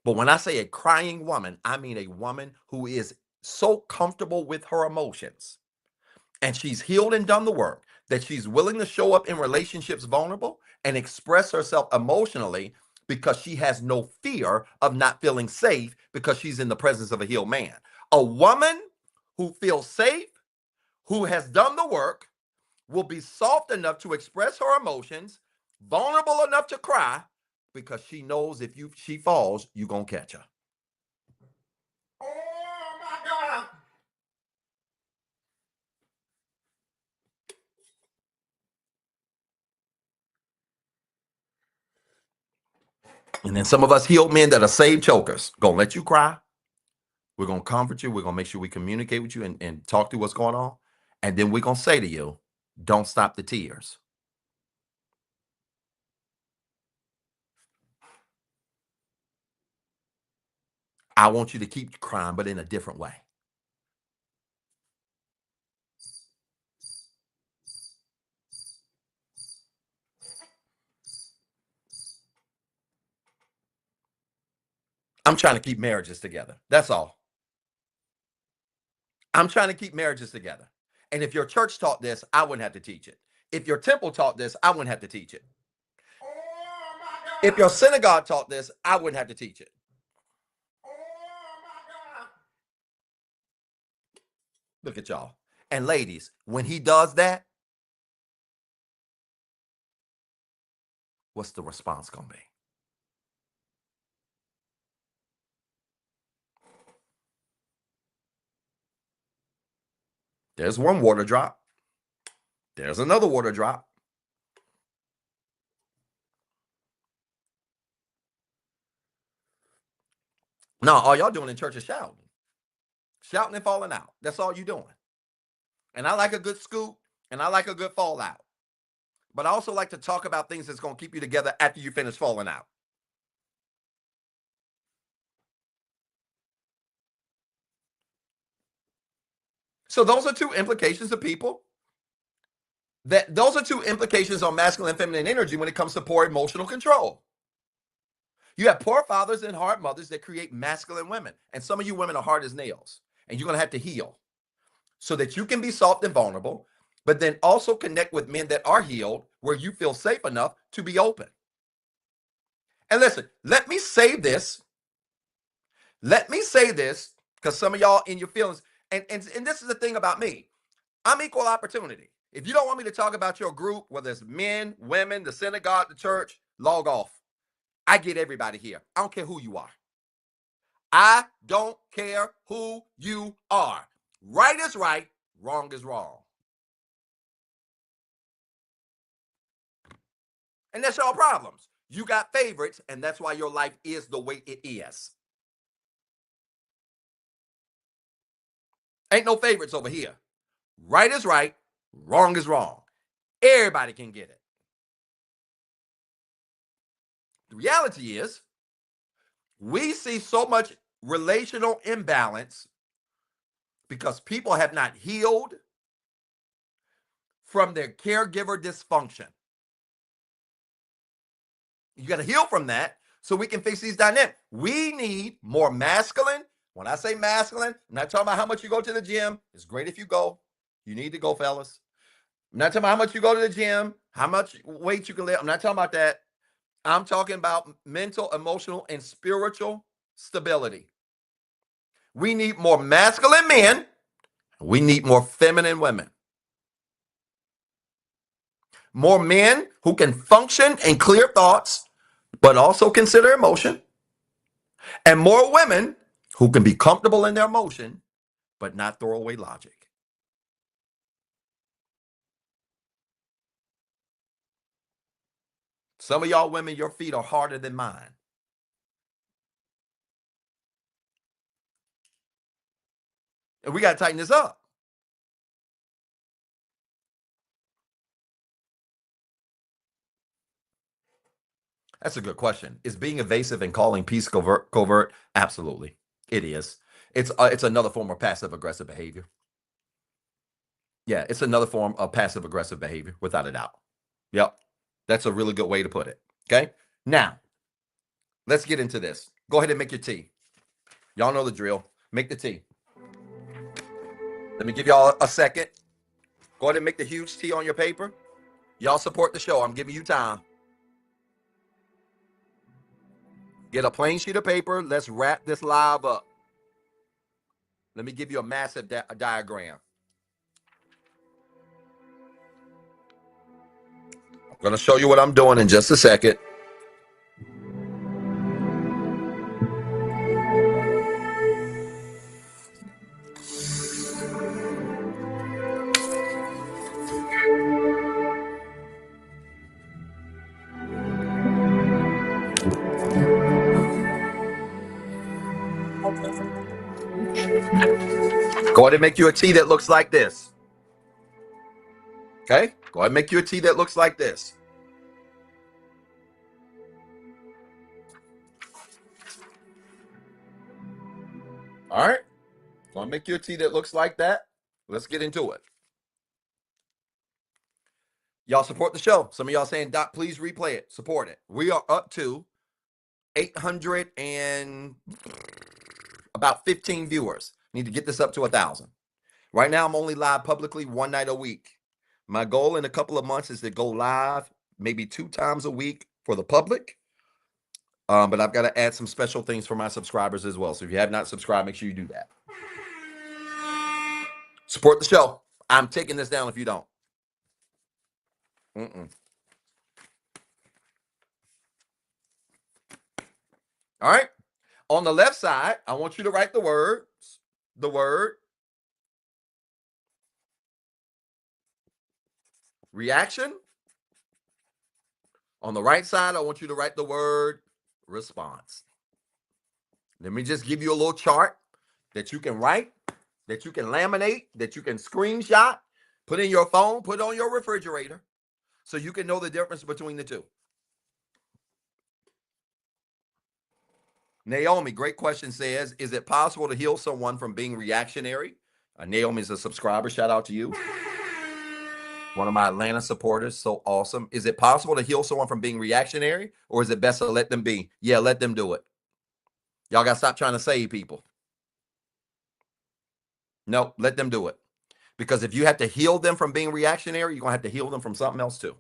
[SPEAKER 2] But when I say a crying woman, I mean a woman who is so comfortable with her emotions and she's healed and done the work that she's willing to show up in relationships vulnerable and express herself emotionally because she has no fear of not feeling safe because she's in the presence of a healed man. A woman who feels safe, who has done the work, will be soft enough to express her emotions, vulnerable enough to cry, because she knows if she falls, you're going to catch her. Oh my God. And then some of us healed men that are saved chokers, going to let you cry. We're going to comfort you. We're going to make sure we communicate with you and talk through what's going on. And then we're going to say to you, don't stop the tears. I want you to keep crying, but in a different way. I'm trying to keep marriages together. That's all. I'm trying to keep marriages together. And if your church taught this, I wouldn't have to teach it. If your temple taught this, I wouldn't have to teach it. If your synagogue taught this, I wouldn't have to teach it. Look at y'all. And ladies, when he does that, what's the response going to be? There's one water drop. There's another water drop. No, all y'all doing in church is shouting. Shouting and falling out. That's all you doing. And I like a good scoop and I like a good fallout. But I also like to talk about things that's going to keep you together after you finish falling out. So those are two implications of people. Those are two implications on masculine and feminine energy when it comes to poor emotional control. You have poor fathers and hard mothers that create masculine women. And some of you women are hard as nails. And you're going to have to heal so that you can be soft and vulnerable, but then also connect with men that are healed where you feel safe enough to be open. And listen, let me say this. Let me say this because some of y'all in your feelings, and this is the thing about me. I'm equal opportunity. If you don't want me to talk about your group, whether it's men, women, the synagogue, the church, log off. I get everybody here. I don't care who you are. I don't care who you are. Right is right, wrong is wrong. And that's your problems. You got favorites, and that's why your life is the way it is. Ain't no favorites over here. Right is right, wrong is wrong. Everybody can get it. The reality is, we see so much relational imbalance because people have not healed from their caregiver dysfunction. You got to heal from that so we can fix these dynamics. We need more masculine. When I say masculine, I'm not talking about how much you go to the gym. It's great if you go. You need to go, fellas. I'm not talking about how much you go to the gym, how much weight you can lift. I'm not talking about that. I'm talking about mental, emotional, and spiritual stability. We need more masculine men. We need more feminine women. More men who can function in clear thoughts, but also consider emotion. And more women who can be comfortable in their emotion, but not throw away logic. Some of y'all women, your feet are harder than mine. And we got to tighten this up. That's a good question. Is being evasive and calling peace covert? Covert? Absolutely. It is. It's another form of passive aggressive behavior. Yeah, it's another form of passive aggressive behavior, without a doubt. Yep. That's a really good way to put it. Okay. Now, let's get into this. Go ahead and make your tea. Y'all know the drill. Make the tea. Let me give y'all a second. Go ahead and make the huge tea on your paper. Y'all support the show. I'm giving you time. Get a plain sheet of paper. Let's wrap this live up. Let me give you a massive diagram. I'm going to show you what I'm doing in just a second. Go ahead and make you a tea that looks like this. Okay? Go ahead and make you a tea that looks like this. All right? Go ahead and make you a tea that looks like that. Let's get into it. Y'all support the show. Some of y'all saying, Doc, please replay it. Support it. We are up to 800 and about 15 viewers. Need to get this up to 1,000. Right now, I'm only live publicly one night a week. My goal in a couple of months is to go live maybe 2 times a week for the public. But I've got to add some special things for my subscribers as well. So if you have not subscribed, make sure you do that. Support the show. I'm taking this down if you don't. All right. On the left side, I want you to write the word reaction. On the right side, I want you to write the word response. Let me just give you a little chart that you can write, that you can laminate, that you can screenshot, put in your phone, put on your refrigerator, so you can know the difference between the two. Naomi, great question, says, is it possible to heal someone from being reactionary? Naomi's a subscriber. Shout out to you. One of my Atlanta supporters. So awesome. Is it possible to heal someone from being reactionary, or is it best to let them be? Yeah, let them do it. Y'all got to stop trying to save people. No, let them do it. Because if you have to heal them from being reactionary, you're going to have to heal them from something else too.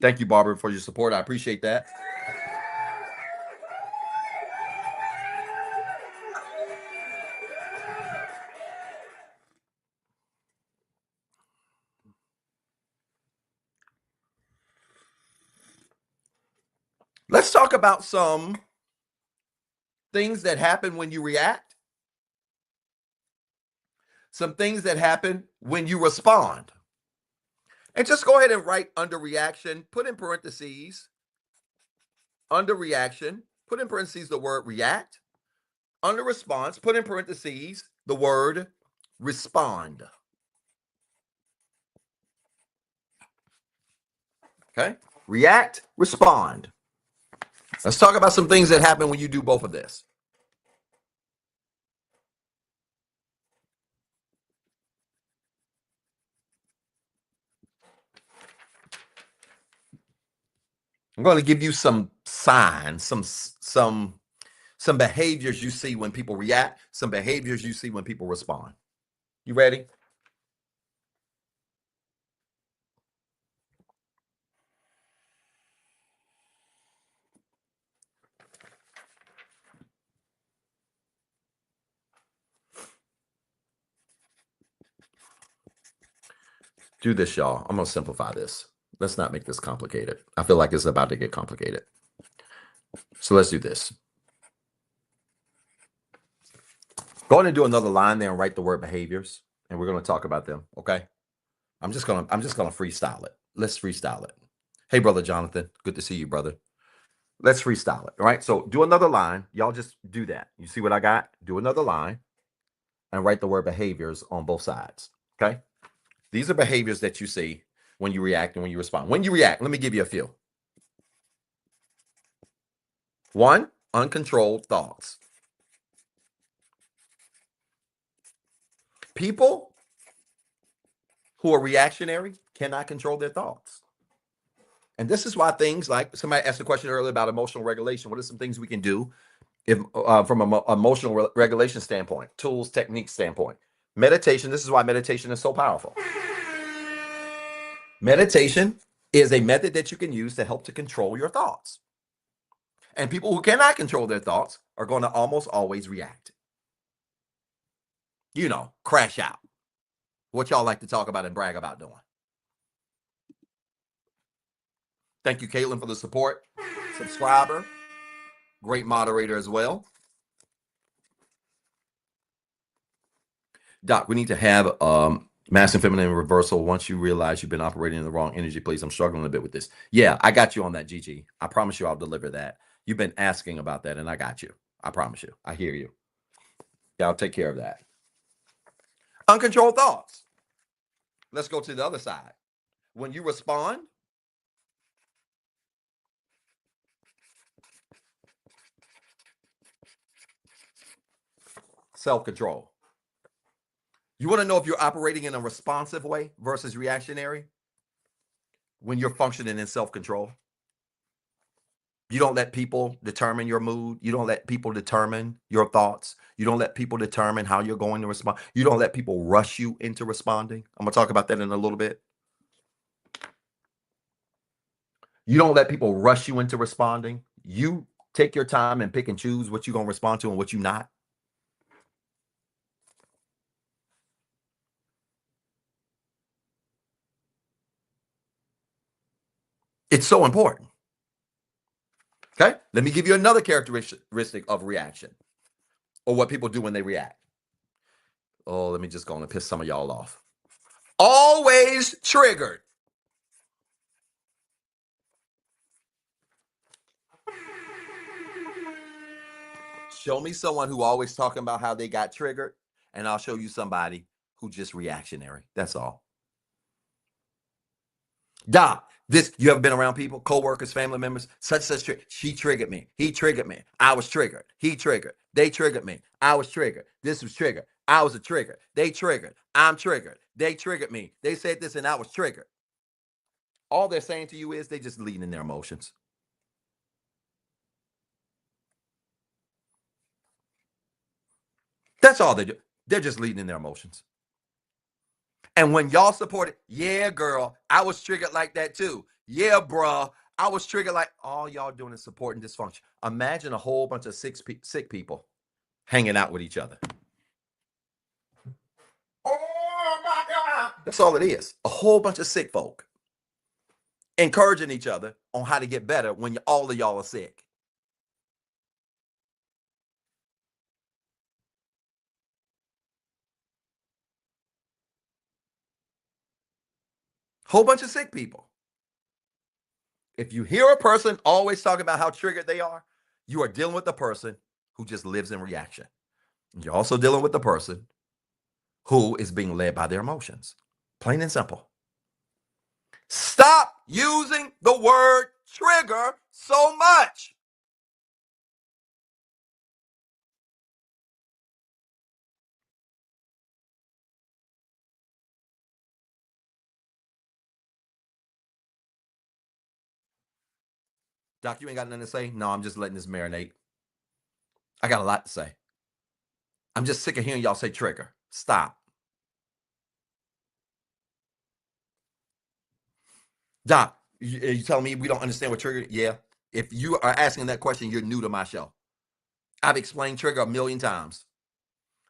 [SPEAKER 2] Thank you, Barbara, for your support. I appreciate that. Let's talk about some things that happen when you react, some things that happen when you respond. And just go ahead and write under reaction, put in parentheses, under reaction, put in parentheses the word react. Under response, put in parentheses the word respond. Okay? React, respond. Let's talk about some things that happen when you do both of this. I'm going to give you some signs, some behaviors you see when people react, some behaviors you see when people respond. You ready? Do this, y'all. I'm going to simplify this. Let's not make this complicated. I feel like it's about to get complicated. So let's do this. Go ahead and do another line there and write the word behaviors, and we're going to talk about them. Okay. I'm just gonna freestyle it. Let's freestyle it. Hey, brother Jonathan, good to see you, brother. Let's freestyle it. All right. So do another line. Y'all just do that. You see what I got? Do another line and write the word behaviors on both sides. Okay. These are behaviors that you see when you react and when you respond. When you react, let me give you a few. One, uncontrolled thoughts. People who are reactionary cannot control their thoughts. And this is why things like somebody asked a question earlier about emotional regulation. What are some things we can do if from an emotional regulation standpoint, tools, techniques standpoint? Meditation. This is why meditation is so powerful. Meditation is a method that you can use to help to control your thoughts. And people who cannot control their thoughts are going to almost always react. You know, crash out. What y'all like to talk about and brag about doing. Thank you, Caitlin, for the support. Subscriber, great moderator as well. Doc, we need to have masculine feminine reversal once you realize you've been operating in the wrong energy. Please, I'm struggling a bit with this. Yeah, I got you on that, Gigi. I promise you I'll deliver that. You've been asking about that, and I got you. I promise you. I hear you. Yeah, I'll take care of that. Uncontrolled thoughts. Let's go to the other side. When you respond, self-control. You want to know if you're operating in a responsive way versus reactionary? When you're functioning in self-control. You don't let people determine your mood. You don't let people determine your thoughts. You don't let people determine how you're going to respond. You don't let people rush you into responding. I'm going to talk about that in a little bit. You don't let people rush you into responding. You take your time and pick and choose what you're going to respond to and what you're not. It's so important. Okay? Let me give you another characteristic of reaction or what people do when they react. Oh, let me just go on and piss some of y'all off. Always triggered. Show me someone who always talking about how they got triggered, and I'll show you somebody who just reactionary. That's all. Doc, this you ever been around people, co-workers, family members, such she triggered me. He triggered me. I was triggered. He triggered. They triggered me. I was triggered. This was triggered. I was a trigger. They triggered. I'm triggered. They triggered me. They said this and I was triggered. All they're saying to you is they just leading in their emotions. That's all they do. They're just leading in their emotions. And when y'all support it, yeah, girl, I was triggered like that too. Yeah, bruh, I was triggered like all y'all doing is supporting dysfunction. Imagine a whole bunch of sick people hanging out with each other. Oh my God. That's all it is. A whole bunch of sick folk encouraging each other on how to get better when all of y'all are sick. Whole bunch of sick people. If you hear a person always talking about how triggered they are, you are dealing with the person who just lives in reaction. You're also dealing with the person who is being led by their emotions. Plain and simple. Stop using the word trigger so much. Doc, you ain't got nothing to say? No, I'm just letting this marinate. I got a lot to say. I'm just sick of hearing y'all say trigger. Stop. Doc, you telling me we don't understand what trigger? Yeah. If you are asking that question, you're new to my show. I've explained trigger a million times.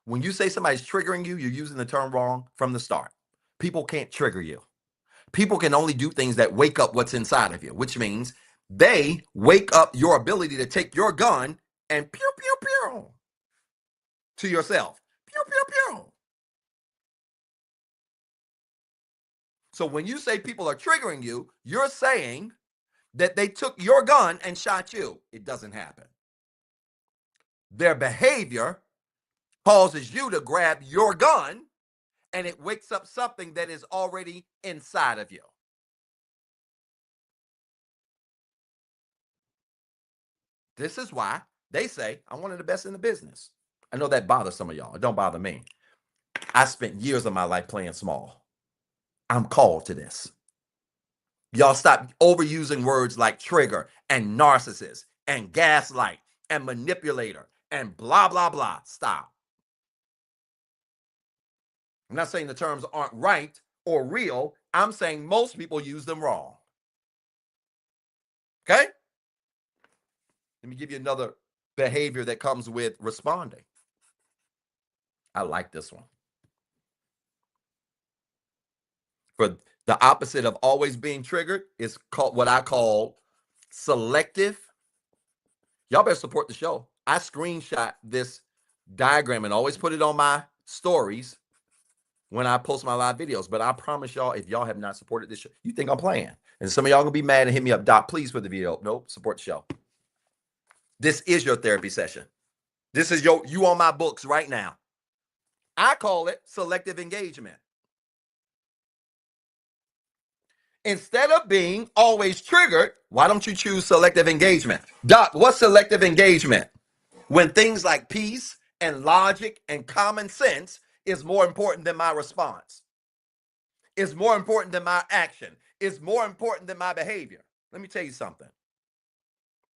[SPEAKER 2] When you say somebody's triggering you, you're using the term wrong from the start. People can't trigger you. People can only do things that wake up what's inside of you, which means they wake up your ability to take your gun and pew, pew, pew to yourself. Pew, pew, pew. So when you say people are triggering you, you're saying that they took your gun and shot you. It doesn't happen. Their behavior causes you to grab your gun, and it wakes up something that is already inside of you. This is why they say, I'm one of the best in the business. I know that bothers some of y'all. It don't bother me. I spent years of my life playing small. I'm called to this. Y'all stop overusing words like trigger and narcissist and gaslight and manipulator and blah, blah, blah. Stop. I'm not saying the terms aren't right or real. I'm saying most people use them wrong. Okay? Let me give you another behavior that comes with responding. I like this one. For the opposite of always being triggered is called what I call selective. Y'all better support the show. I screenshot this diagram and always put it on my stories when I post my live videos. But I promise y'all, if y'all have not supported this show, you think I'm playing. And some of y'all gonna be mad and hit me up. Doc, please put the video. Nope, support the show. This is your therapy session. This is you on my books right now. I call it selective engagement. Instead of being always triggered, why don't you choose selective engagement? Doc, what's selective engagement? When things like peace and logic and common sense is more important than my response, is more important than my action, is more important than my behavior. Let me tell you something.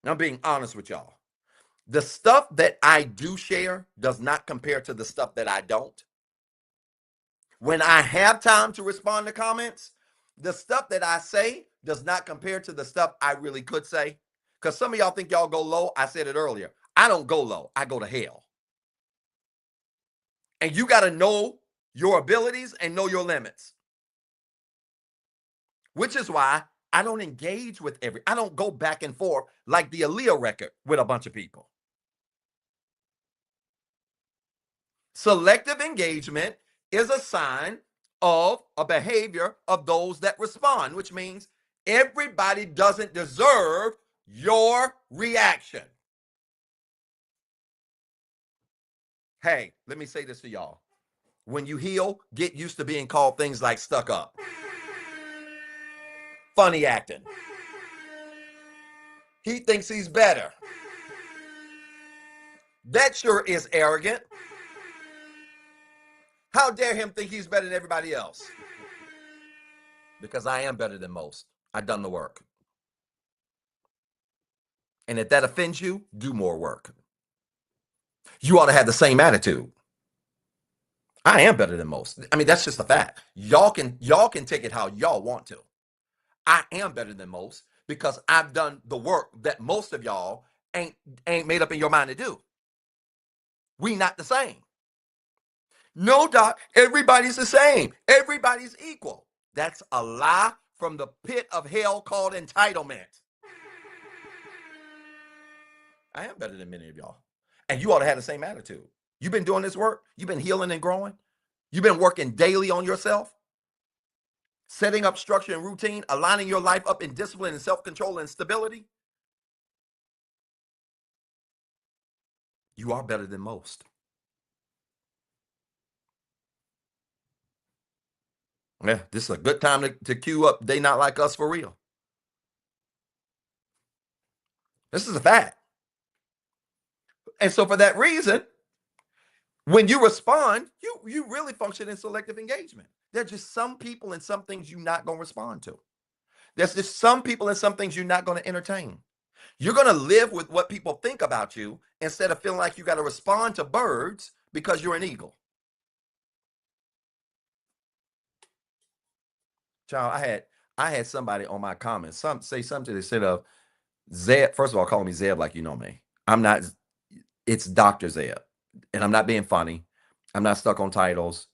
[SPEAKER 2] I'm being honest with y'all. The stuff that I do share does not compare to the stuff that I don't. When I have time to respond to comments, the stuff that I say does not compare to the stuff I really could say. Because some of y'all think y'all go low. I said it earlier. I don't go low. I go to hell. And you got to know your abilities and know your limits. Which is why I don't engage with I don't go back and forth like the Aaliyah record with a bunch of people. Selective engagement is a sign of a behavior of those that respond, which means everybody doesn't deserve your reaction. Hey, let me say this to y'all. When you heal, get used to being called things like stuck up, funny acting. He thinks he's better. That sure is arrogant. How dare him think he's better than everybody else? Because I am better than most. I've done the work. And if that offends you, do more work. You ought to have the same attitude. I am better than most. I mean, that's just a fact. Y'all can take it how y'all want to. I am better than most because I've done the work that most of y'all ain't made up in your mind to do. We not the same. No, Doc, everybody's the same. Everybody's equal. That's a lie from the pit of hell called entitlement. I am better than many of y'all. And you ought to have the same attitude. You've been doing this work. You've been healing and growing. You've been working daily on yourself, setting up structure and routine, aligning your life up in discipline and self-control and stability. You are better than most. Yeah, this is a good time to cue up They Not Like Us for real. This is a fact. And so for that reason, when you respond, you really function in selective engagement. There's just some people and some things you're not going to respond to. There's just some people and some things you're not going to entertain. You're going to live with what people think about you instead of feeling like you got to respond to birds because you're an eagle. Child, I had somebody on my comments say something to the extent of Zeb. First of all, calling me Zeb like you know me. I'm not. It's Dr. Zeb, and I'm not being funny. I'm not stuck on titles.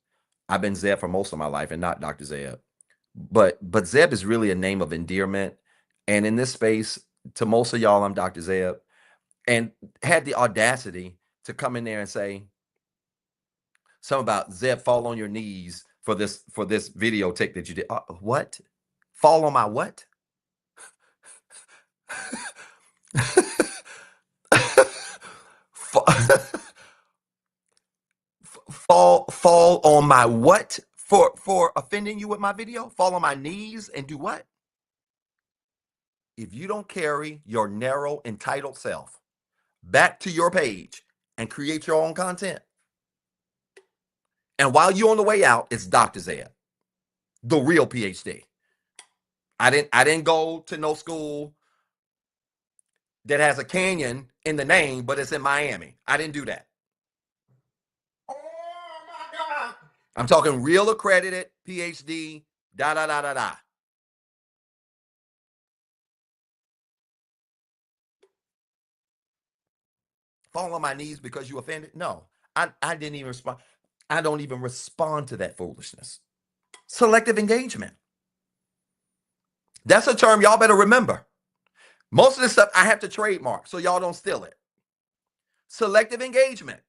[SPEAKER 2] I've been Zeb for most of my life and not Dr. Zeb. But Zeb is really a name of endearment. And in this space, to most of y'all, I'm Dr. Zeb, and had the audacity to come in there and say something about Zeb, fall on your knees for this videotape that you did. What? Fall on my what? fall on my what for offending you with my video? Fall on my knees and do what? If you don't carry your narrow, entitled self back to your page and create your own content, and while you're on the way out, it's Dr. Zeb, the real PhD. I didn't go to no school that has a canyon in the name, but it's in Miami. I didn't do that.
[SPEAKER 1] Oh my God.
[SPEAKER 2] I'm talking real accredited PhD, da da da da da. Fall on my knees because you offended? No, I didn't even respond. I don't even respond to that foolishness. Selective engagement. That's a term y'all better remember. Most of this stuff I have to trademark so y'all don't steal it. Selective engagement.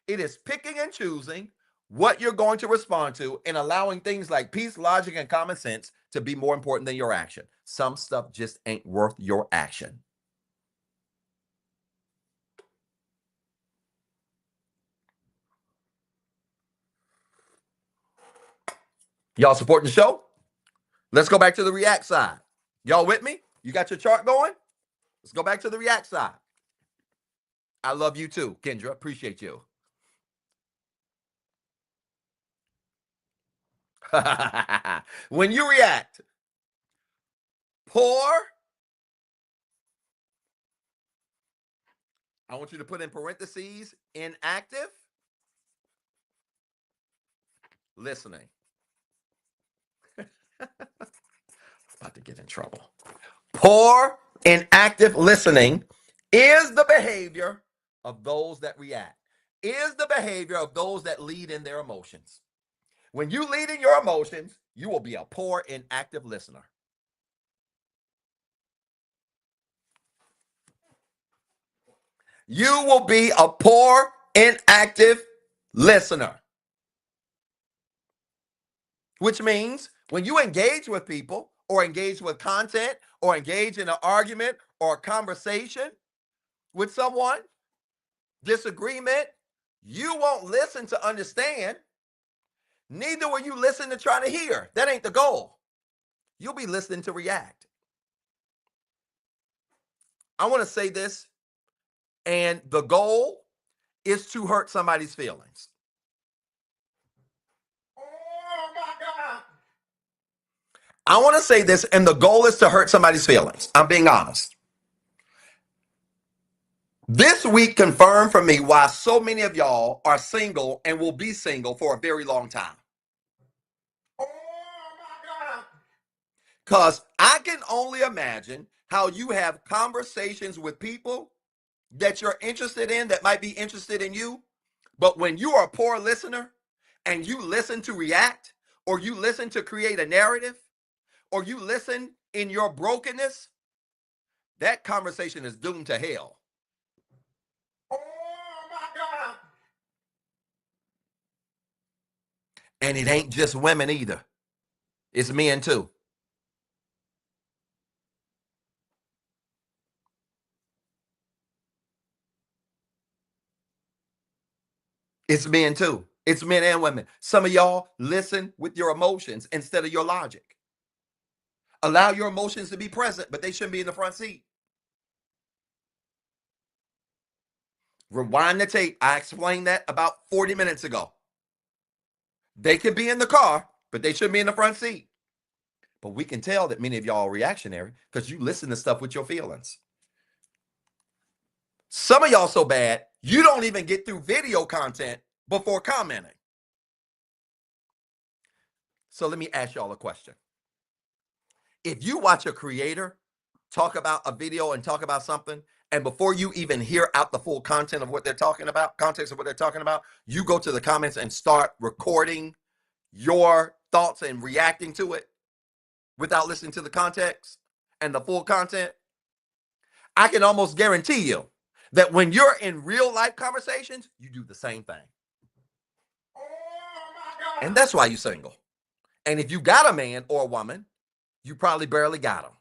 [SPEAKER 2] It is picking and choosing what you're going to respond to and allowing things like peace, logic, and common sense to be more important than your action. Some stuff just ain't worth your action. Y'all supporting the show? Let's go back to the react side. Y'all with me? You got your chart going? Let's go back to the react side. I love you too, Kendra. Appreciate you. When you react, poor, I want you to put in parentheses, inactive, listening. About to get in trouble. Poor, inactive listening is the behavior of those that react, is the behavior of those that lead in their emotions. When you lead in your emotions, you will be a poor, inactive listener. You will be a poor, inactive listener. Which means when you engage with people or engage with content or engage in an argument or a conversation with someone, disagreement, you won't listen to understand. Neither will you listen to try to hear. That ain't the goal. You'll be listening to react. I want to say this, and the goal is to hurt somebody's feelings.
[SPEAKER 1] Oh my God.
[SPEAKER 2] I want to say this, and the goal is to hurt somebody's feelings. I'm being honest. This week confirmed for me why so many of y'all are single and will be single for a very long time.
[SPEAKER 1] Oh my God.
[SPEAKER 2] Because I can only imagine how you have conversations with people that you're interested in that might be interested in you. But when you are a poor listener and you listen to react, or you listen to create a narrative, or you listen in your brokenness, that conversation is doomed to hell.
[SPEAKER 1] Oh my God.
[SPEAKER 2] And it ain't just women either. It's men too. It's men too. It's men and women. Some of y'all listen with your emotions instead of your logic. Allow your emotions to be present, but they shouldn't be in the front seat. Rewind the tape. I explained that about 40 minutes ago. They could be in the car, but they shouldn't be in the front seat. But we can tell that many of y'all are reactionary because you listen to stuff with your feelings. Some of y'all so bad, you don't even get through video content before commenting. So let me ask y'all a question. If you watch a creator talk about a video and talk about something, and before you even hear out the full content of what they're talking about, context of what they're talking about, you go to the comments and start recording your thoughts and reacting to it without listening to the context and the full content, I can almost guarantee you that when you're in real life conversations, you do the same thing. And that's why you're single. And if you got a man or a woman, you probably barely got him.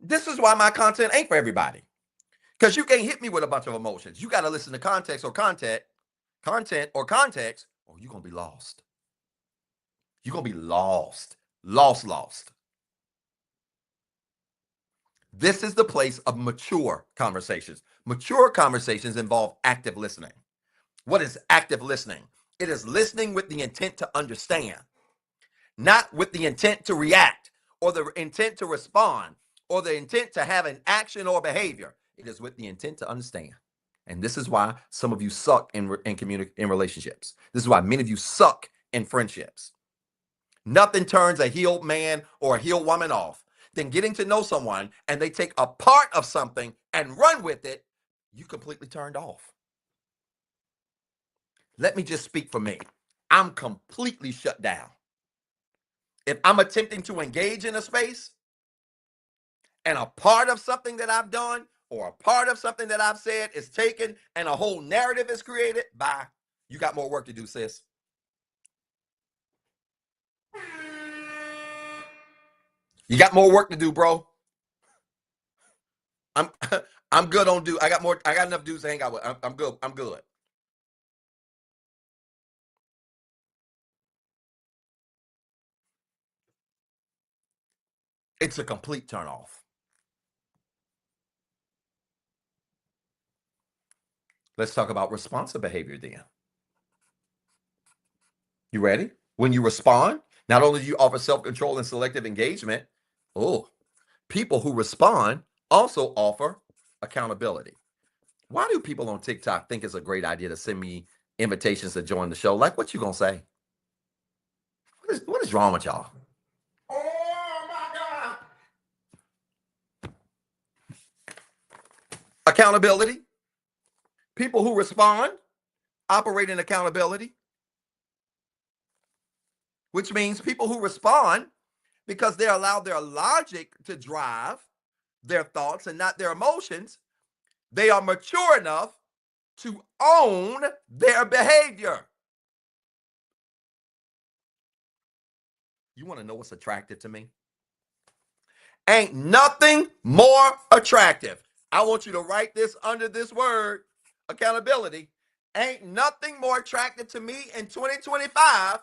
[SPEAKER 2] This is why my content ain't for everybody. Because you can't hit me with a bunch of emotions. You got to listen to context, or you're going to be lost. You're going to be lost. Lost. This is the place of mature conversations. Mature conversations involve active listening. What is active listening? It is listening with the intent to understand, not with the intent to react or the intent to respond or the intent to have an action or behavior. It is with the intent to understand. And this is why some of you suck in relationships. This is why many of you suck in friendships. Nothing turns a healed man or a healed woman off than getting to know someone and they take a part of something and run with it. You completely turned off. Let me just speak for me. I'm completely shut down. If I'm attempting to engage in a space and a part of something that I've done or a part of something that I've said is taken and a whole narrative is created, bye. You got more work to do, sis. You got more work to do, bro. I'm I'm good on dude. I got enough dudes to hang out with. I'm good. I'm good. It's a complete turn off. Let's talk about responsive behavior then. You ready? When you respond, not only do you offer self-control and selective engagement, oh, people who respond also offer accountability. Why do people on TikTok think it's a great idea to send me invitations to join the show? Like, what you gonna say? What is wrong with y'all? Oh my God. Accountability. People who respond operate in accountability, which means people who respond because they allow their logic to drive their thoughts and not their emotions, they are mature enough to own their behavior. You want to know what's attractive to me? Ain't nothing more attractive. I want you to write this under this word, accountability. Ain't nothing more attractive to me in 2025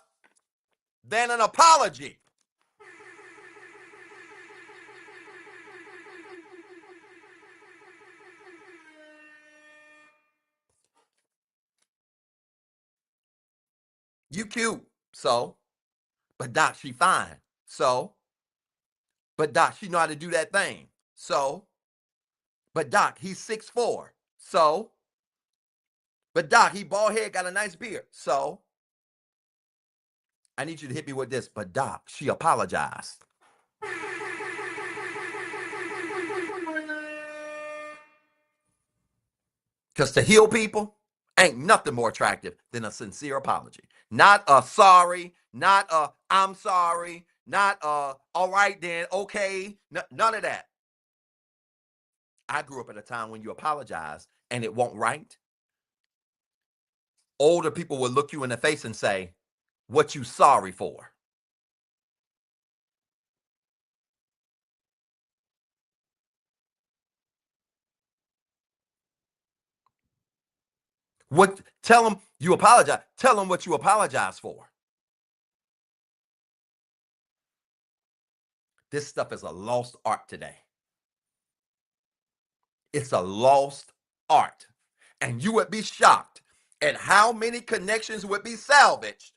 [SPEAKER 2] than an apology. You cute, so, but Doc, she fine. So, but Doc, she know how to do that thing. So, but Doc, he's 6'4". So, but Doc, he bald head, got a nice beard. So, I need you to hit me with this. But Doc, she apologized. Because to heal people ain't nothing more attractive than a sincere apology. Not a sorry, not a I'm sorry, not a all right then, okay, none of that. I grew up at a time when you apologize and it won't right. Older people would look you in the face and say, what you sorry for? What? Tell them you apologize. Tell them what you apologize for. This stuff is a lost art today. It's a lost art. And you would be shocked at how many connections would be salvaged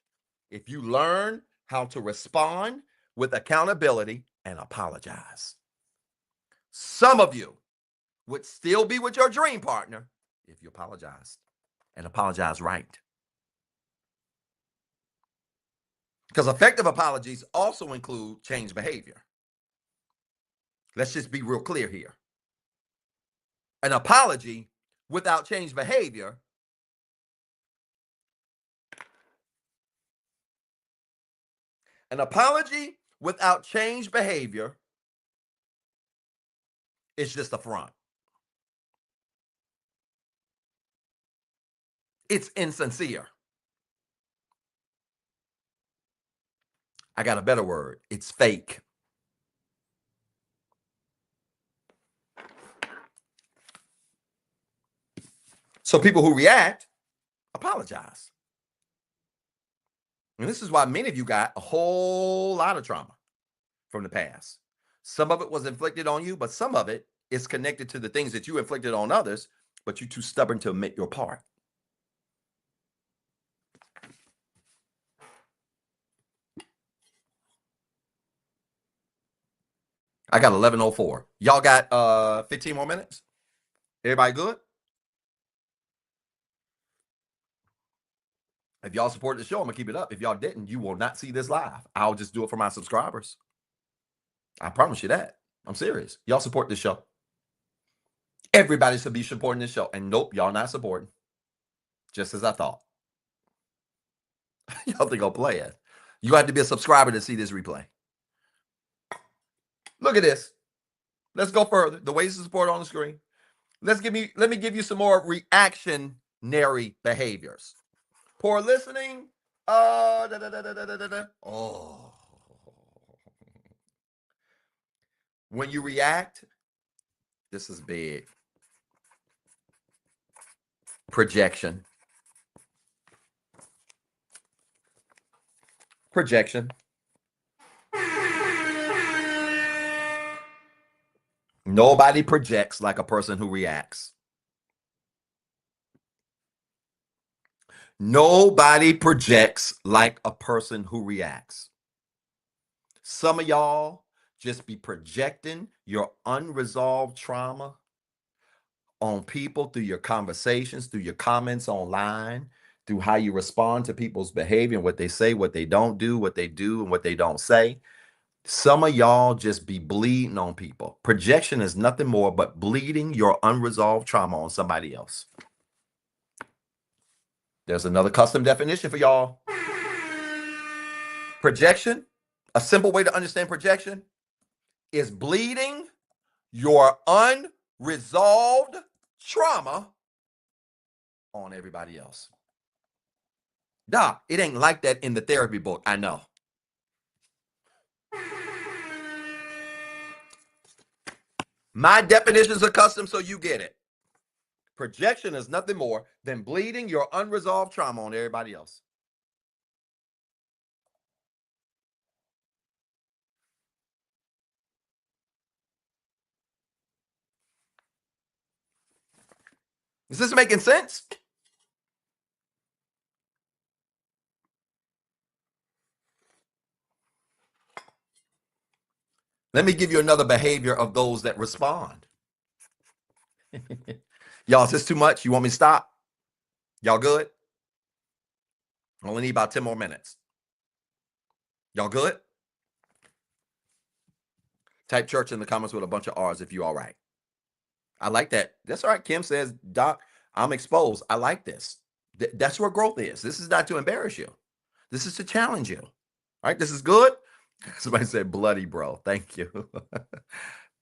[SPEAKER 2] if you learn how to respond with accountability and apologize. Some of you would still be with your dream partner if you apologized and apologize right. Because effective apologies also include change behavior. Let's just be real clear here. An apology without change behavior is just a front. It's insincere. I got a better word. It's fake. So people who react apologize. And this is why many of you got a whole lot of trauma from the past. Some of it was inflicted on you, but some of it is connected to the things that you inflicted on others, but you're too stubborn to admit your part. I got 11:04. Y'all got 15 more minutes? Everybody good? If y'all support the show, I'm gonna keep it up. If y'all didn't, you will not see this live. I'll just do it for my subscribers. I promise you that. I'm serious. Y'all support this show. Everybody should be supporting this show. And nope, y'all not supporting. Just as I thought. Y'all think I'll play it. You have to be a subscriber to see this replay. Look at this. Let's go further. The ways to support on the screen. Let me give you some more reactionary behaviors. Poor listening. Oh. When you react, this is big. Projection. Nobody projects like a person who reacts. Nobody projects like a person who reacts. Some of y'all just be projecting your unresolved trauma on people through your conversations, through your comments online, through how you respond to people's behavior and what they say, what they don't do, what they do, and what they don't say. Some of y'all just be bleeding on people. Projection is nothing more but bleeding your unresolved trauma on somebody else. There's another custom definition for y'all. Projection, a simple way to understand projection, is bleeding your unresolved trauma on everybody else. Doc, it ain't like that in the therapy book. I know. My definitions are custom, so you get it. Projection is nothing more than bleeding your unresolved trauma on everybody else. Is this making sense? Let me give you another behavior of those that respond. Y'all, is this too much? You want me to stop? Y'all good? I only need about 10 more minutes. Y'all good? Type church in the comments with a bunch of R's if you all right. I like that. That's all right. Kim says, Doc, I'm exposed. I like this. That's where growth is. This is not to embarrass you. This is to challenge you. All right, this is good. Somebody said bloody, bro. Thank you.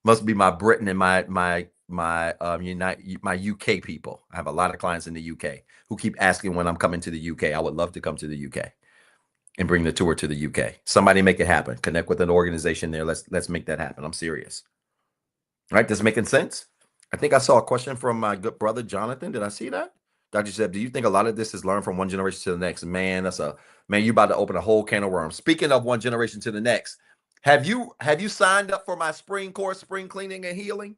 [SPEAKER 2] Must be my Britain and my UK people. I have a lot of clients in the UK who keep asking when I'm coming to the UK. I would love to come to the UK and bring the tour to the UK. Somebody make it happen. Connect with an organization there. Let's make that happen. I'm serious. All right, this making sense? I think I saw a question from my good brother Jonathan. Did I see that? Dr. Jeb, do you think a lot of this is learned from one generation to the next? Man, you about to open a whole can of worms. Speaking of one generation to the next, have you signed up for my spring course, Spring Cleaning and Healing?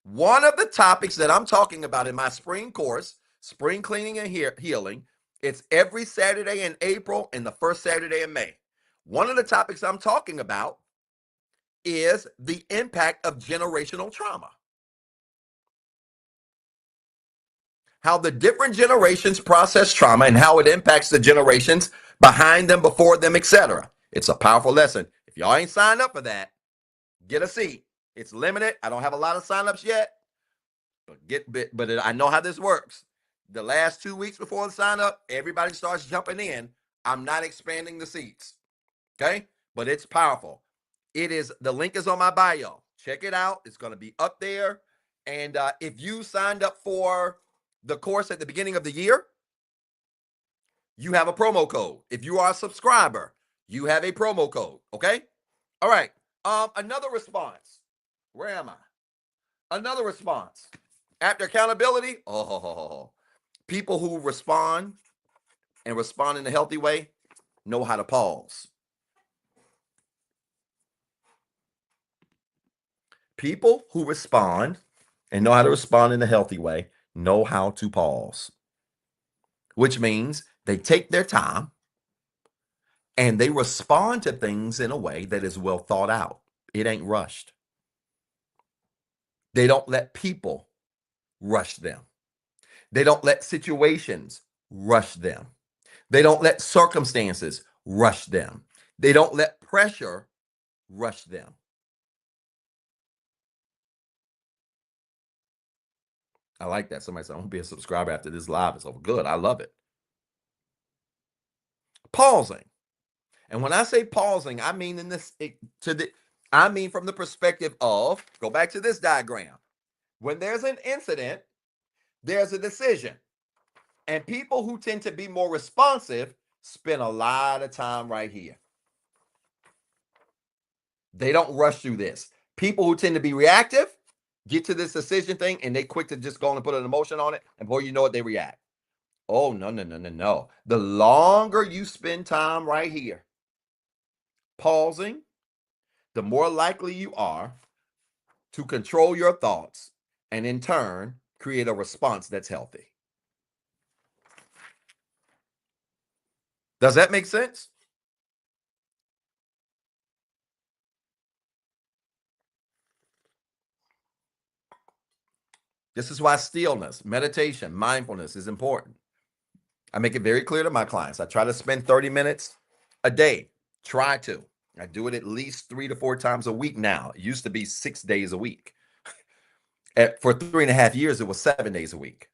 [SPEAKER 2] One of the topics that I'm talking about in my spring course, Spring Cleaning and Healing, it's every Saturday in April and the first Saturday in May. One of the topics I'm talking about is the impact of generational trauma. How the different generations process trauma and how it impacts the generations behind them, before them, etc. It's a powerful lesson. If y'all ain't signed up for that, get a seat. It's limited. I don't have a lot of signups yet, but I know how this works. The last 2 weeks before the sign up, everybody starts jumping in. I'm not expanding the seats. Okay, but it's powerful. The link is on my bio. Check it out. It's going to be up there. And if you signed up for the course at the beginning of the year, you have a promo code. If you are a subscriber, you have a promo code. Okay. All right. Another response. Where am I? Another response. After accountability, people who respond and respond in a healthy way know how to pause. People who respond and know how to respond in a healthy way know how to pause, which means they take their time and they respond to things in a way that is well thought out. It ain't rushed. They don't let people rush them. They don't let situations rush them. They don't let circumstances rush them. They don't let pressure rush them. I like that. Somebody said, I'm going to be a subscriber after this live. It's over. Good. I love it. Pausing. And when I say pausing, I mean I mean from the perspective of, go back to this diagram. When there's an incident, there's a decision. And people who tend to be more responsive spend a lot of time right here. They don't rush through this. People who tend to be reactive get to this decision thing and they quick to just go on and put an emotion on it, and before you know it, they react. Oh, no, no, no, no, no. The longer you spend time right here, pausing, the more likely you are to control your thoughts and in turn create a response that's healthy. Does that make sense? This is why stillness, meditation, mindfulness is important. I make it very clear to my clients. I try to spend 30 minutes a day. Try to. I do it at least 3 to 4 times a week now. It used to be 6 days a week. For 3.5 years, it was 7 days a week.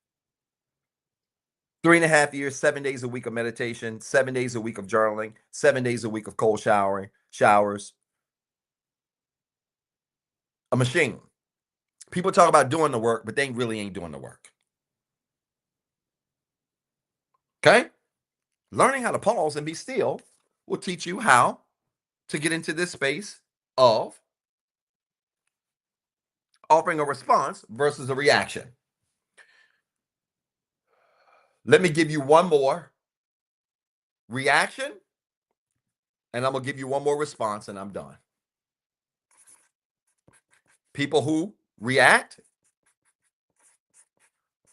[SPEAKER 2] 3.5 years, 7 days a week of meditation, 7 days a week of journaling, 7 days a week of cold showers. A machine. People talk about doing the work, but they really ain't doing the work. Okay? Learning how to pause and be still will teach you how to get into this space of offering a response versus a reaction. Let me give you one more reaction, and I'm going to give you one more response, and I'm done. People who react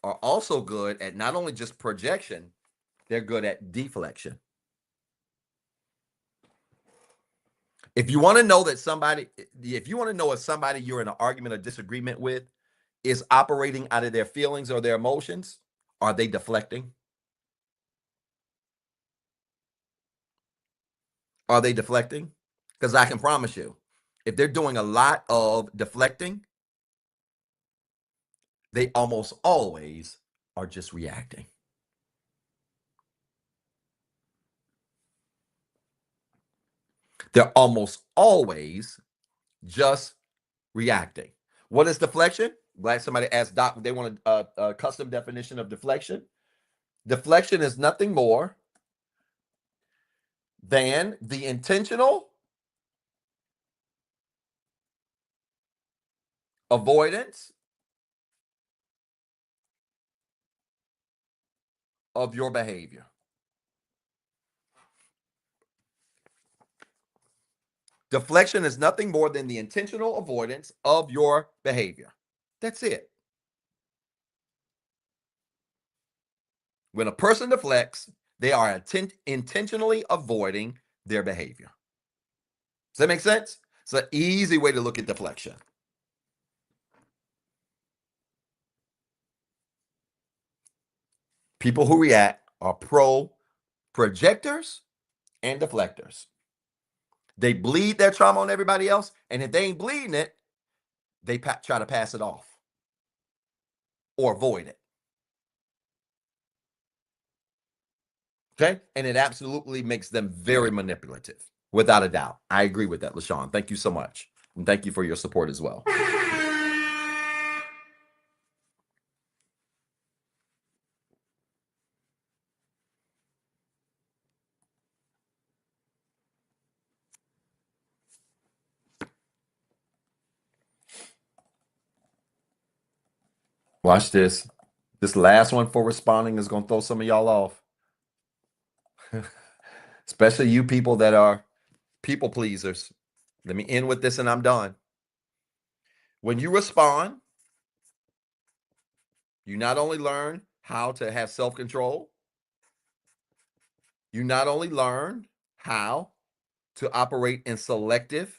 [SPEAKER 2] are also good at not only just projection, they're good at deflection. If you want to know if somebody you're in an argument or disagreement with is operating out of their feelings or their emotions, are they deflecting? Are they deflecting? Because I can promise you, if they're doing a lot of deflecting, they almost always are just reacting. They're almost always just reacting. What is deflection? Glad somebody asked Doc, they want a custom definition of deflection. Deflection is nothing more than the intentional avoidance of your behavior. Deflection is nothing more than the intentional avoidance of your behavior. That's it. When a person deflects, they are intentionally avoiding their behavior. Does that make sense? It's an easy way to look at deflection. People who react are projectors and deflectors. They bleed their trauma on everybody else, and if they ain't bleeding it, they try to pass it off or avoid it. Okay? And it absolutely makes them very manipulative, without a doubt. I agree with that, LaShawn. Thank you so much. And thank you for your support as well. Watch this. This last one for responding is going to throw some of y'all off. Especially you people that are people pleasers. Let me end with this and I'm done. When you respond, you not only learn how to have self control, you not only learn how to operate in selective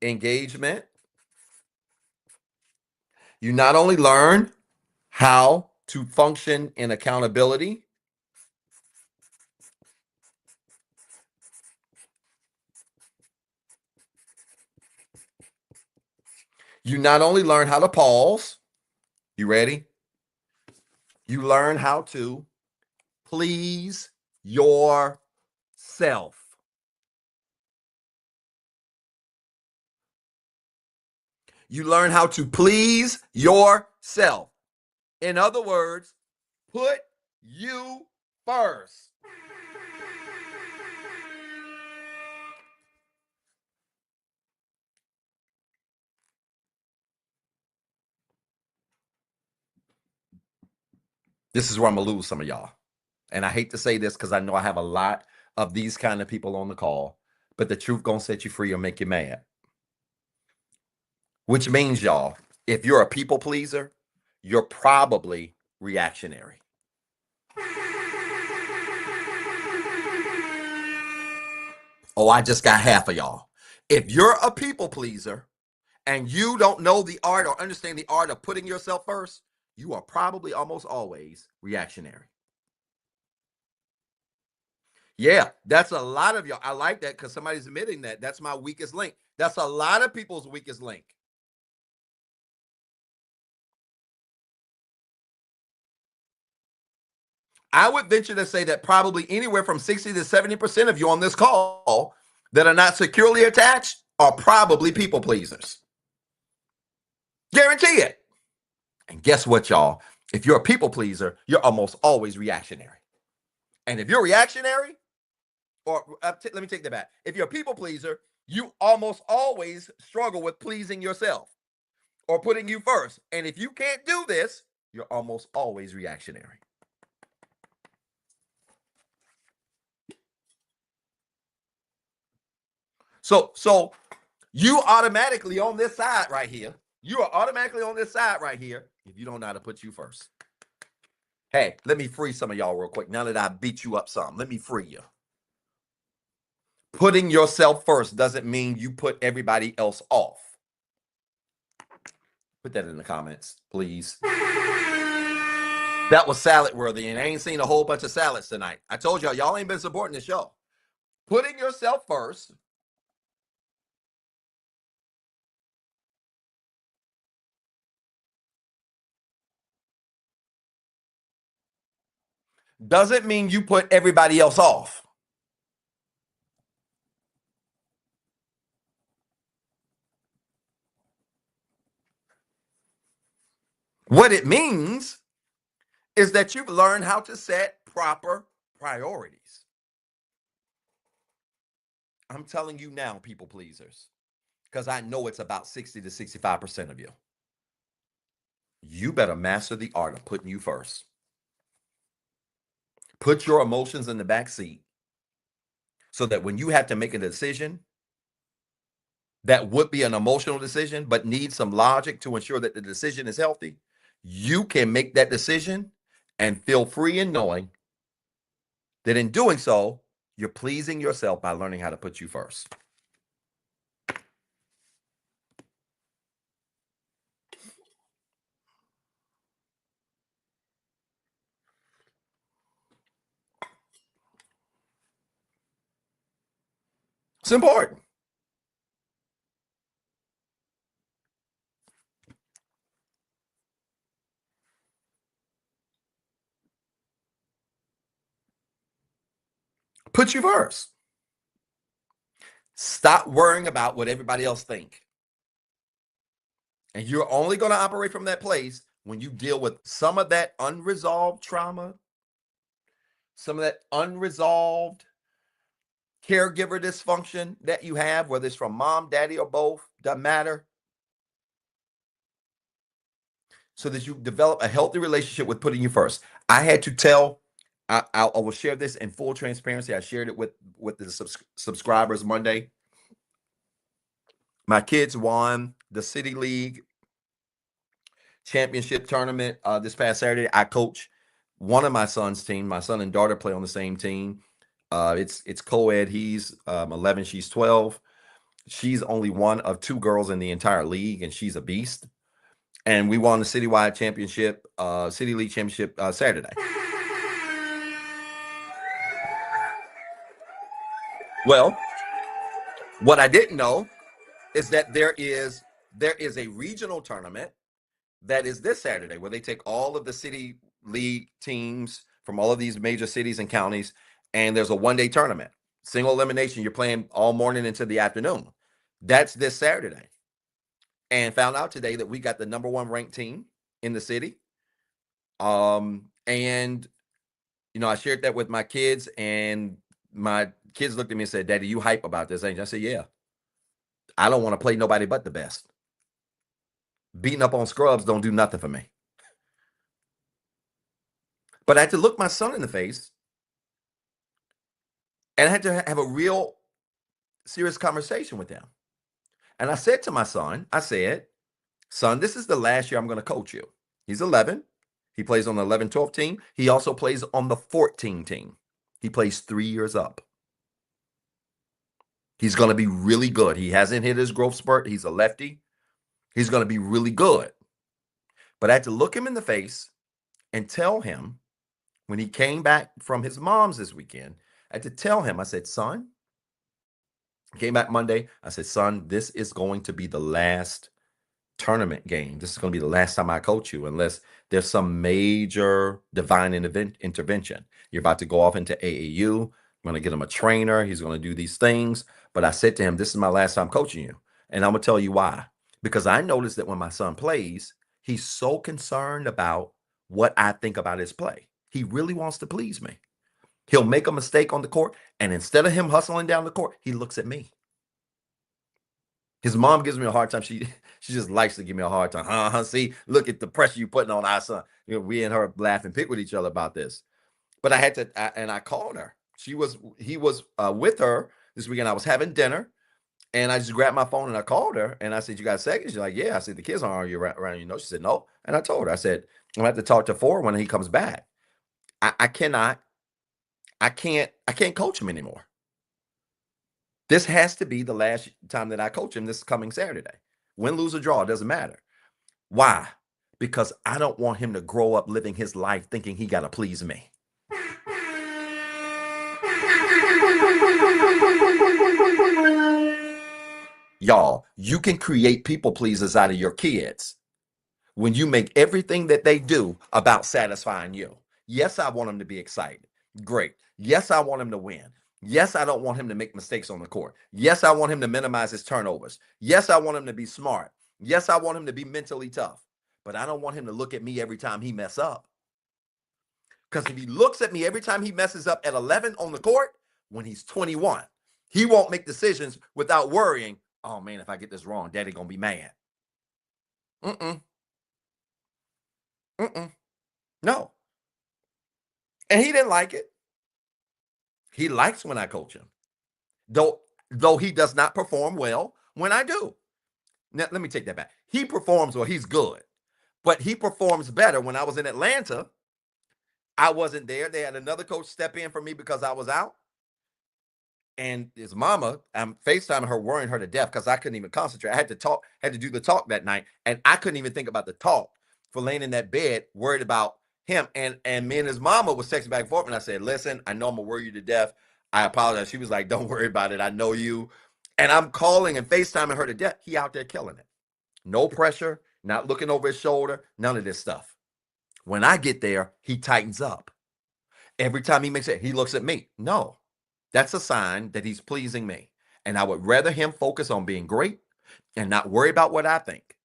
[SPEAKER 2] engagement, you not only learn how to function in accountability, you not only learn how to pause, you ready? You learn how to please yourself. You learn how to please yourself. In other words, put you first. This is where I'm going to lose some of y'all. And I hate to say this because I know I have a lot of these kind of people on the call, but the truth going to set you free or make you mad. Which means, y'all, if you're a people pleaser, you're probably reactionary. Oh, I just got half of y'all. If you're a people pleaser and you don't know the art or understand the art of putting yourself first, you are probably almost always reactionary. Yeah, that's a lot of y'all. I like that because somebody's admitting that. That's my weakest link. That's a lot of people's weakest link. I would venture to say that probably anywhere from 60 to 70% of you on this call that are not securely attached are probably people pleasers. Guarantee it. And guess what, y'all? If you're a people pleaser, you're almost always reactionary. And if you're reactionary, or let me take that back. If you're a people pleaser, you almost always struggle with pleasing yourself or putting you first. And if you can't do this, you're almost always reactionary. So you automatically on this side right here. You are automatically on this side right here if you don't know how to put you first. Hey, let me free some of y'all real quick. Now that I beat you up some, let me free you. Putting yourself first doesn't mean you put everybody else off. Put that in the comments, please. That was salad worthy, and I ain't seen a whole bunch of salads tonight. I told y'all ain't been supporting the show. Putting yourself first doesn't mean you put everybody else off. What it means is that you've learned how to set proper priorities. I'm telling you now, people pleasers, because I know it's about 60 to 65% of you. You better master the art of putting you first. Put your emotions in the back seat so that when you have to make a decision that would be an emotional decision, but needs some logic to ensure that the decision is healthy, you can make that decision and feel free in knowing that in doing so, you're pleasing yourself by learning how to put you first. It's important. Put you first. Stop worrying about what everybody else think. And you're only going to operate from that place when you deal with some of that unresolved trauma, some of that unresolved caregiver dysfunction that you have, whether it's from mom, daddy, or both, doesn't matter. So that you develop a healthy relationship with putting you first. I had to tell, I will share this in full transparency. I shared it with the subscribers Monday. My kids won the City League championship tournament this past Saturday. I coach one of my son's team. My son and daughter play on the same team. It's co-ed. He's 11, she's 12. She's only one of two girls in the entire league, and she's a beast. And we won the citywide championship, City League championship Saturday. Well, what I didn't know is that there is a regional tournament that is this Saturday where they take all of the City League teams from all of these major cities and counties, and there's a one-day tournament. Single elimination, you're playing all morning into the afternoon. That's this Saturday. And found out today that we got the number one ranked team in the city. And I shared that with my kids, and my kids looked at me and said, "Daddy, you hype about this, ain't you?" I said, "Yeah. I don't want to play nobody but the best. Beating up on scrubs don't do nothing for me." But I had to look my son in the face, and I had to have a real serious conversation with him. And I said to my son, "Son, this is the last year I'm going to coach you." He's 11. He plays on the 11-12 team. He also plays on the 14 team. He plays 3 years up. He's going to be really good. He hasn't hit his growth spurt. He's a lefty. He's going to be really good. But I had to look him in the face and tell him, when he came back from his mom's this weekend, I had to tell him, I said, "Son," came back Monday, I said, "Son, this is going to be the last tournament game. This is going to be the last time I coach you, unless there's some major divine intervention. You're about to go off into AAU. I'm going to get him a trainer. He's going to do these things." But I said to him, "This is my last time coaching you. And I'm going to tell you why. Because I noticed that when my son plays, he's so concerned about what I think about his play. He really wants to please me. He'll make a mistake on the court, and instead of him hustling down the court, he looks at me. His mom gives me a hard time. She just likes to give me a hard time. See, look at the pressure you're putting on our son." We and her laugh and pick with each other about this. But I had to, and I called her. He was with her this weekend. I was having dinner, and I just grabbed my phone and I called her, and I said, "You got a second?" She's like, "Yeah." I said, "The kids aren't around, you know?" She said, "No." And I told her, I said, "I'm gonna have to talk to Ford when he comes back. I can't coach him anymore. This has to be the last time that I coach him this coming Saturday. Win, lose, or draw, it doesn't matter." Why? Because I don't want him to grow up living his life thinking he got to please me. Y'all, you can create people pleasers out of your kids when you make everything that they do about satisfying you. Yes, I want him to be excited. Great. Yes, I want him to win. Yes, I don't want him to make mistakes on the court. Yes, I want him to minimize his turnovers. Yes, I want him to be smart. Yes, I want him to be mentally tough. But I don't want him to look at me every time he mess up. Because if he looks at me every time he messes up at 11 on the court, when he's 21, he won't make decisions without worrying, "Oh man, if I get this wrong, daddy gonna be mad." Mm-mm. Mm-mm. No. And he didn't like it. He likes when I coach him. Though he does not perform well when I do. Now, let me take that back. He performs well, he's good. But he performs better. When I was in Atlanta, I wasn't there. They had another coach step in for me because I was out. And his mama, I'm FaceTiming her, worrying her to death because I couldn't even concentrate. I had to do the talk that night, and I couldn't even think about the talk for laying in that bed, worried about him. And me and his mama was texting back and forth, and I said, "Listen, I know I'm gonna worry you to death. I apologize. She was like, don't worry about it. I know you. And I'm calling and FaceTiming her to death. He out there killing it. No pressure, not looking over his shoulder, none of this stuff. When I get there, he tightens up. Every time he makes it, he looks at me. No, that's a sign that he's pleasing me. And I would rather him focus on being great and not worry about what I think.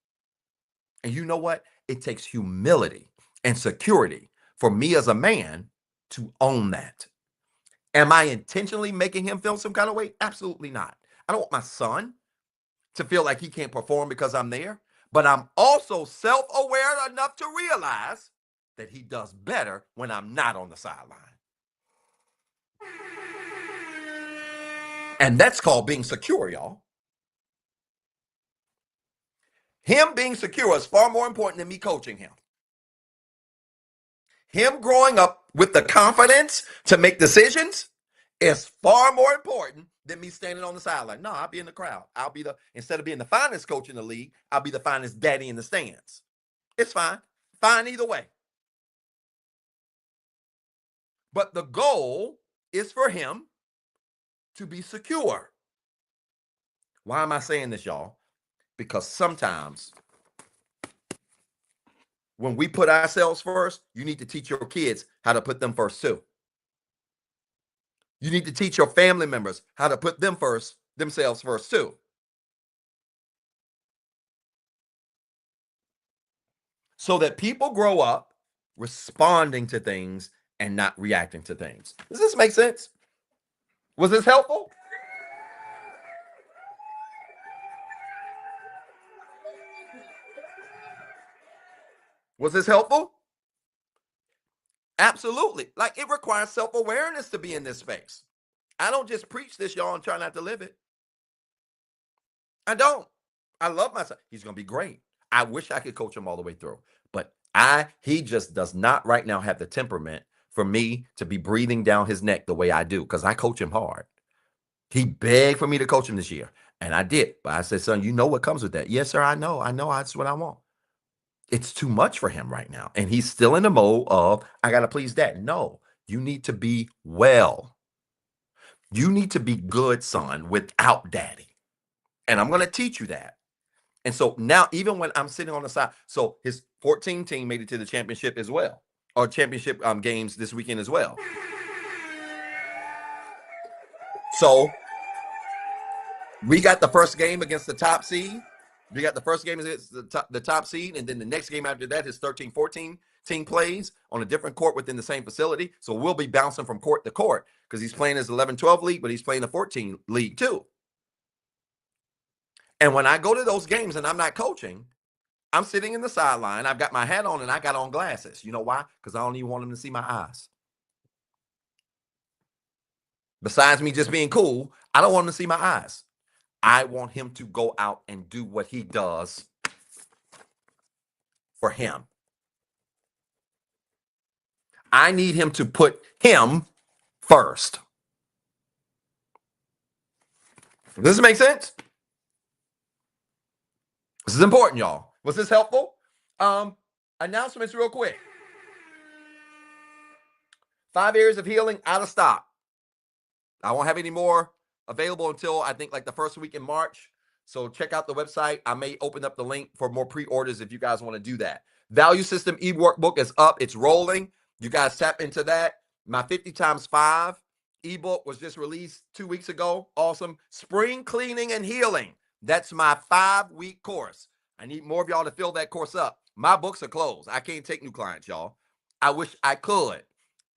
[SPEAKER 2] And you know what? It takes humility and security for me as a man to own that. Am I intentionally making him feel some kind of way? Absolutely not. I don't want my son to feel like he can't perform because I'm there, but I'm also self aware enough to realize that he does better when I'm not on the sideline. And that's called being secure, y'all. Him being secure is far more important than me coaching him. Him growing up with the confidence to make decisions is far more important than me standing on the sideline. No, I'll be in the crowd. Instead of being the finest coach in the league, I'll be the finest daddy in the stands. It's fine. Fine either way. But the goal is for him to be secure. Why am I saying this, y'all? Because sometimes when we put ourselves first, you need to teach your kids how to put them first too. You need to teach your family members how to put themselves first too. So that people grow up responding to things and not reacting to things. Does this make sense? Was this helpful? Was this helpful? Absolutely. Like, it requires self-awareness to be in this space. I don't just preach this, y'all, and try not to live it. I don't. I love my son. He's going to be great. I wish I could coach him all the way through. But he just does not right now have the temperament for me to be breathing down his neck the way I do, because I coach him hard. He begged for me to coach him this year, and I did. But I said, son, you know what comes with that. Yes, sir, I know. That's what I want. It's too much for him right now. And he's still in the mode of, I got to please dad. No, you need to be well. You need to be good, son, without daddy. And I'm going to teach you that. And so now, even when I'm sitting on the side, so his 14 team made it to the championship as well, or championship games this weekend as well. So we got the first game against the top seed. We got the first game against the top seed, and then the next game after that, his 13-14 team plays on a different court within the same facility. So we'll be bouncing from court to court because he's playing his 11-12 league, but he's playing the 14 league too. And when I go to those games and I'm not coaching, I'm sitting in the sideline. I've got my hat on and I got on glasses. You know why? Because I don't even want him to see my eyes. Besides me just being cool, I don't want him to see my eyes. I want him to go out and do what he does for him. I need him to put him first. Does this make sense? This is important, y'all. Was this helpful? Announcements real quick. 5 areas of healing out of stock. I won't have any more available until I think like the first week in March. So check out the website. I may open up the link for more pre-orders if you guys want to do that. Value System e-workbook is up. It's rolling. You guys tap into that. My 50 times 5 ebook was just released 2 weeks ago. Awesome. Spring Cleaning and Healing. That's my 5-week course. I need more of y'all to fill that course up. My books are closed. I can't take new clients, y'all. I wish I could.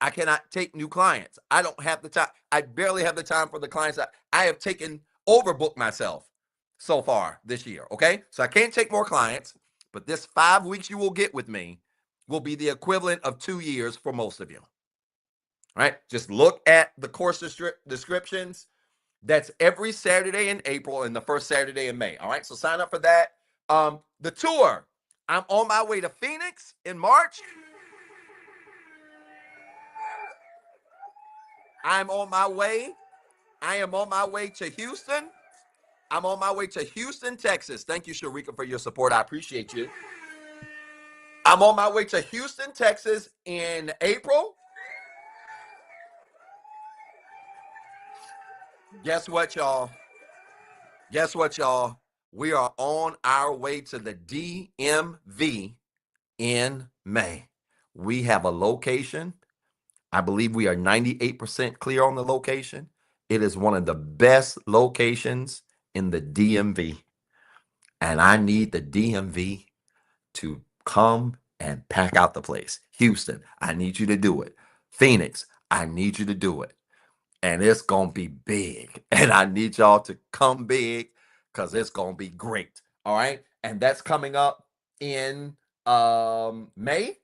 [SPEAKER 2] I cannot take new clients. I don't have the time. I barely have the time for the clients. I have taken overbooked myself so far this year. Okay. So I can't take more clients, but this 5 weeks you will get with me will be the equivalent of 2 years for most of you. All right. Just look at the course descriptions. That's every Saturday in April and the first Saturday in May. All right. So sign up for that. The tour. I'm on my way to Phoenix in March. I am on my way to Houston. I'm on my way to Houston, Texas. Thank you, Sharika, for your support. I appreciate you. I'm on my way to Houston, Texas in April. Guess what, y'all? Guess what, y'all? We are on our way to the DMV in May. We have a location. I believe we are 98% clear on the location. It is one of the best locations in the DMV. And I need the DMV to come and pack out the place. Houston, I need you to do it. Phoenix, I need you to do it. And it's going to be big. And I need y'all to come big because it's going to be great. All right. And that's coming up in May.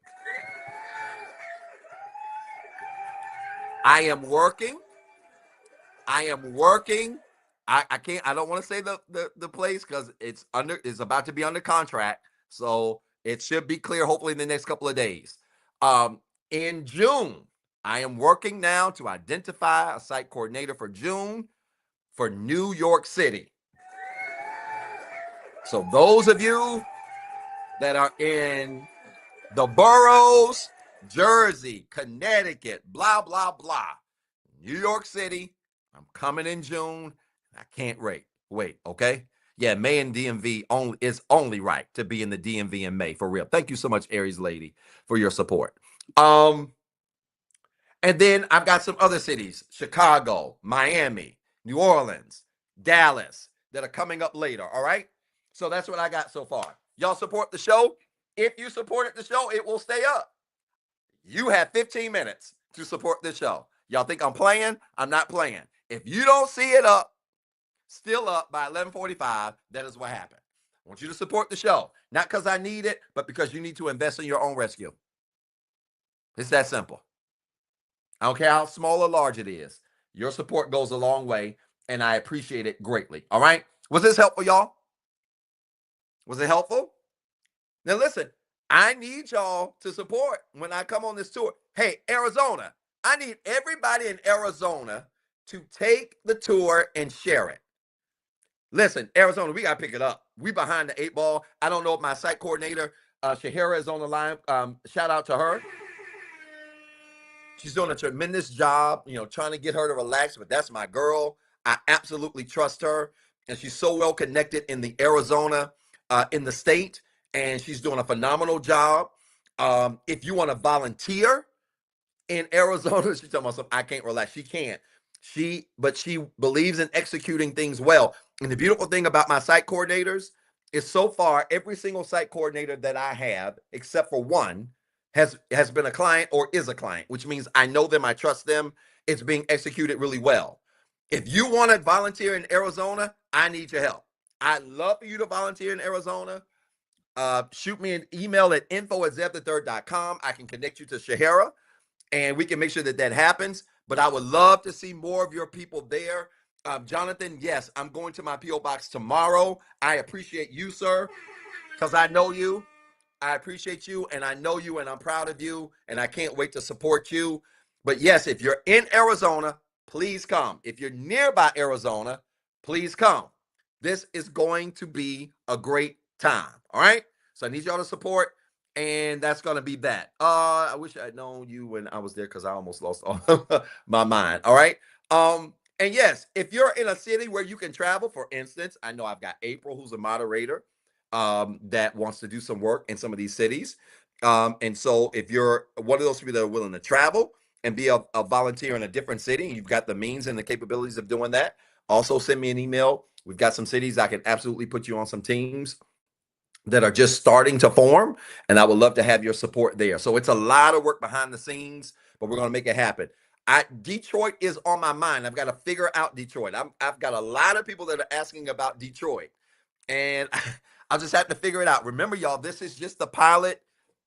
[SPEAKER 2] I am working. I am working. I can't. I don't want to say the place because it's about to be under contract. So it should be clear hopefully in the next couple of days. Um, in June, I am working now to identify a site coordinator for June for New York City. So those of you that are in the boroughs, Jersey, Connecticut, blah, blah, blah, New York City, I'm coming in June. I can't wait. Wait, okay? Yeah, May and DMV only is only right to be in the DMV in May, for real. Thank you so much, Aries lady, for your support. And then I've got some other cities, Chicago, Miami, New Orleans, Dallas, that are coming up later. All right. So that's what I got so far. Y'all support the show. If you supported the show, it will stay up. You have 15 minutes to support the show. Y'all think I'm playing? I'm not playing. If you don't see it up, still up by 11:45, that is what happened. I want you to support the show, not because I need it, but because you need to invest in your own rescue. It's that simple. I don't care how small or large it is. Your support goes a long way, and I appreciate it greatly. All right? Was this helpful, y'all? Was it helpful? Now, listen, I need y'all to support when I come on this tour. Hey, Arizona, I need everybody in Arizona to take the tour and share it. Listen, Arizona, we got to pick it up. We behind the eight ball. I don't know if my site coordinator, Shahira, is on the line. Shout out to her. She's doing a tremendous job, trying to get her to relax, but that's my girl. I absolutely trust her. And she's so well connected in the Arizona, in the state, and she's doing a phenomenal job. If you want to volunteer in Arizona, she's talking about something, I can't relax. She can't. But she believes in executing things well. And the beautiful thing about my site coordinators is so far, every single site coordinator that I have, except for one, has been a client or is a client, which means I know them, I trust them. It's being executed really well. If you want to volunteer in Arizona, I need your help. I'd love for you to volunteer in Arizona. Shoot me an email at info@zebthethird.com. I can connect you to Shahara and we can make sure that that happens. But I would love to see more of your people there. Jonathan, yes, I'm going to my P.O. box tomorrow. I appreciate you, sir, because I know you. I appreciate you, and I know you, and I'm proud of you, and I can't wait to support you. But yes, if you're in Arizona, please come. If you're nearby Arizona, please come. This is going to be a great time. All right. So I need y'all to support, and that's gonna be that. I wish I'd known you when I was there because I almost lost all my mind. All right. And yes, if you're in a city where you can travel, for instance, I know I've got April, who's a moderator, that wants to do some work in some of these cities. And so if you're one of those people that are willing to travel and be a volunteer in a different city, you've got the means and the capabilities of doing that, also send me an email. We've got some cities I can absolutely put you on some teams that are just starting to form, and I would love to have your support there. So it's a lot of work behind the scenes, but we're going to make it happen. Detroit is on my mind. I've got to figure out Detroit. I've got a lot of people that are asking about Detroit, and I'll just have to figure it out. Remember, y'all, this is just the pilot.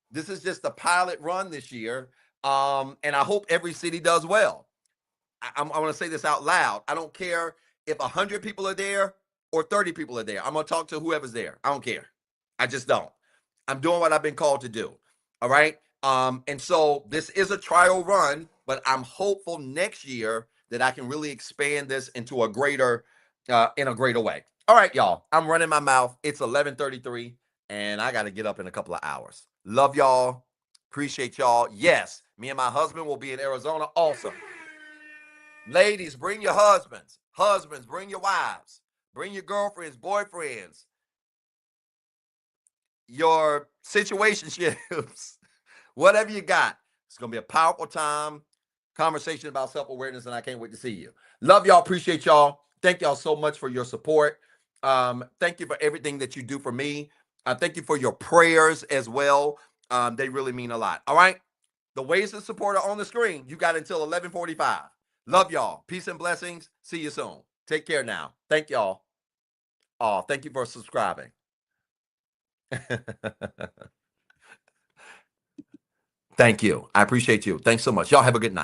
[SPEAKER 2] This is just the pilot run this year, and I hope every city does well. I want to say this out loud. I don't care if 100 people are there or 30 people are there. I'm going to talk to whoever's there. I don't care. I just don't. I'm doing what I've been called to do. All right. And so this is a trial run, but I'm hopeful next year that I can really expand this into in a greater way. All right, y'all. I'm running my mouth. It's 11:33, and I got to get up in a couple of hours. Love y'all. Appreciate y'all. Yes, me and my husband will be in Arizona also. Ladies, bring your husbands. Husbands, bring your wives. Bring your girlfriends, boyfriends, your situationships, whatever you got. It's going to be a powerful time, conversation about self-awareness, and I can't wait to see you. Love y'all. Appreciate y'all. Thank y'all so much for your support. Thank you for everything that you do for me. Thank you for your prayers as well. They really mean a lot. All right. The ways to support are on the screen. You got until 11:45. Love y'all. Peace and blessings. See you soon. Take care now. Thank y'all. Oh, thank you for subscribing. Thank you. I appreciate you. Thanks so much. Y'all have a good night.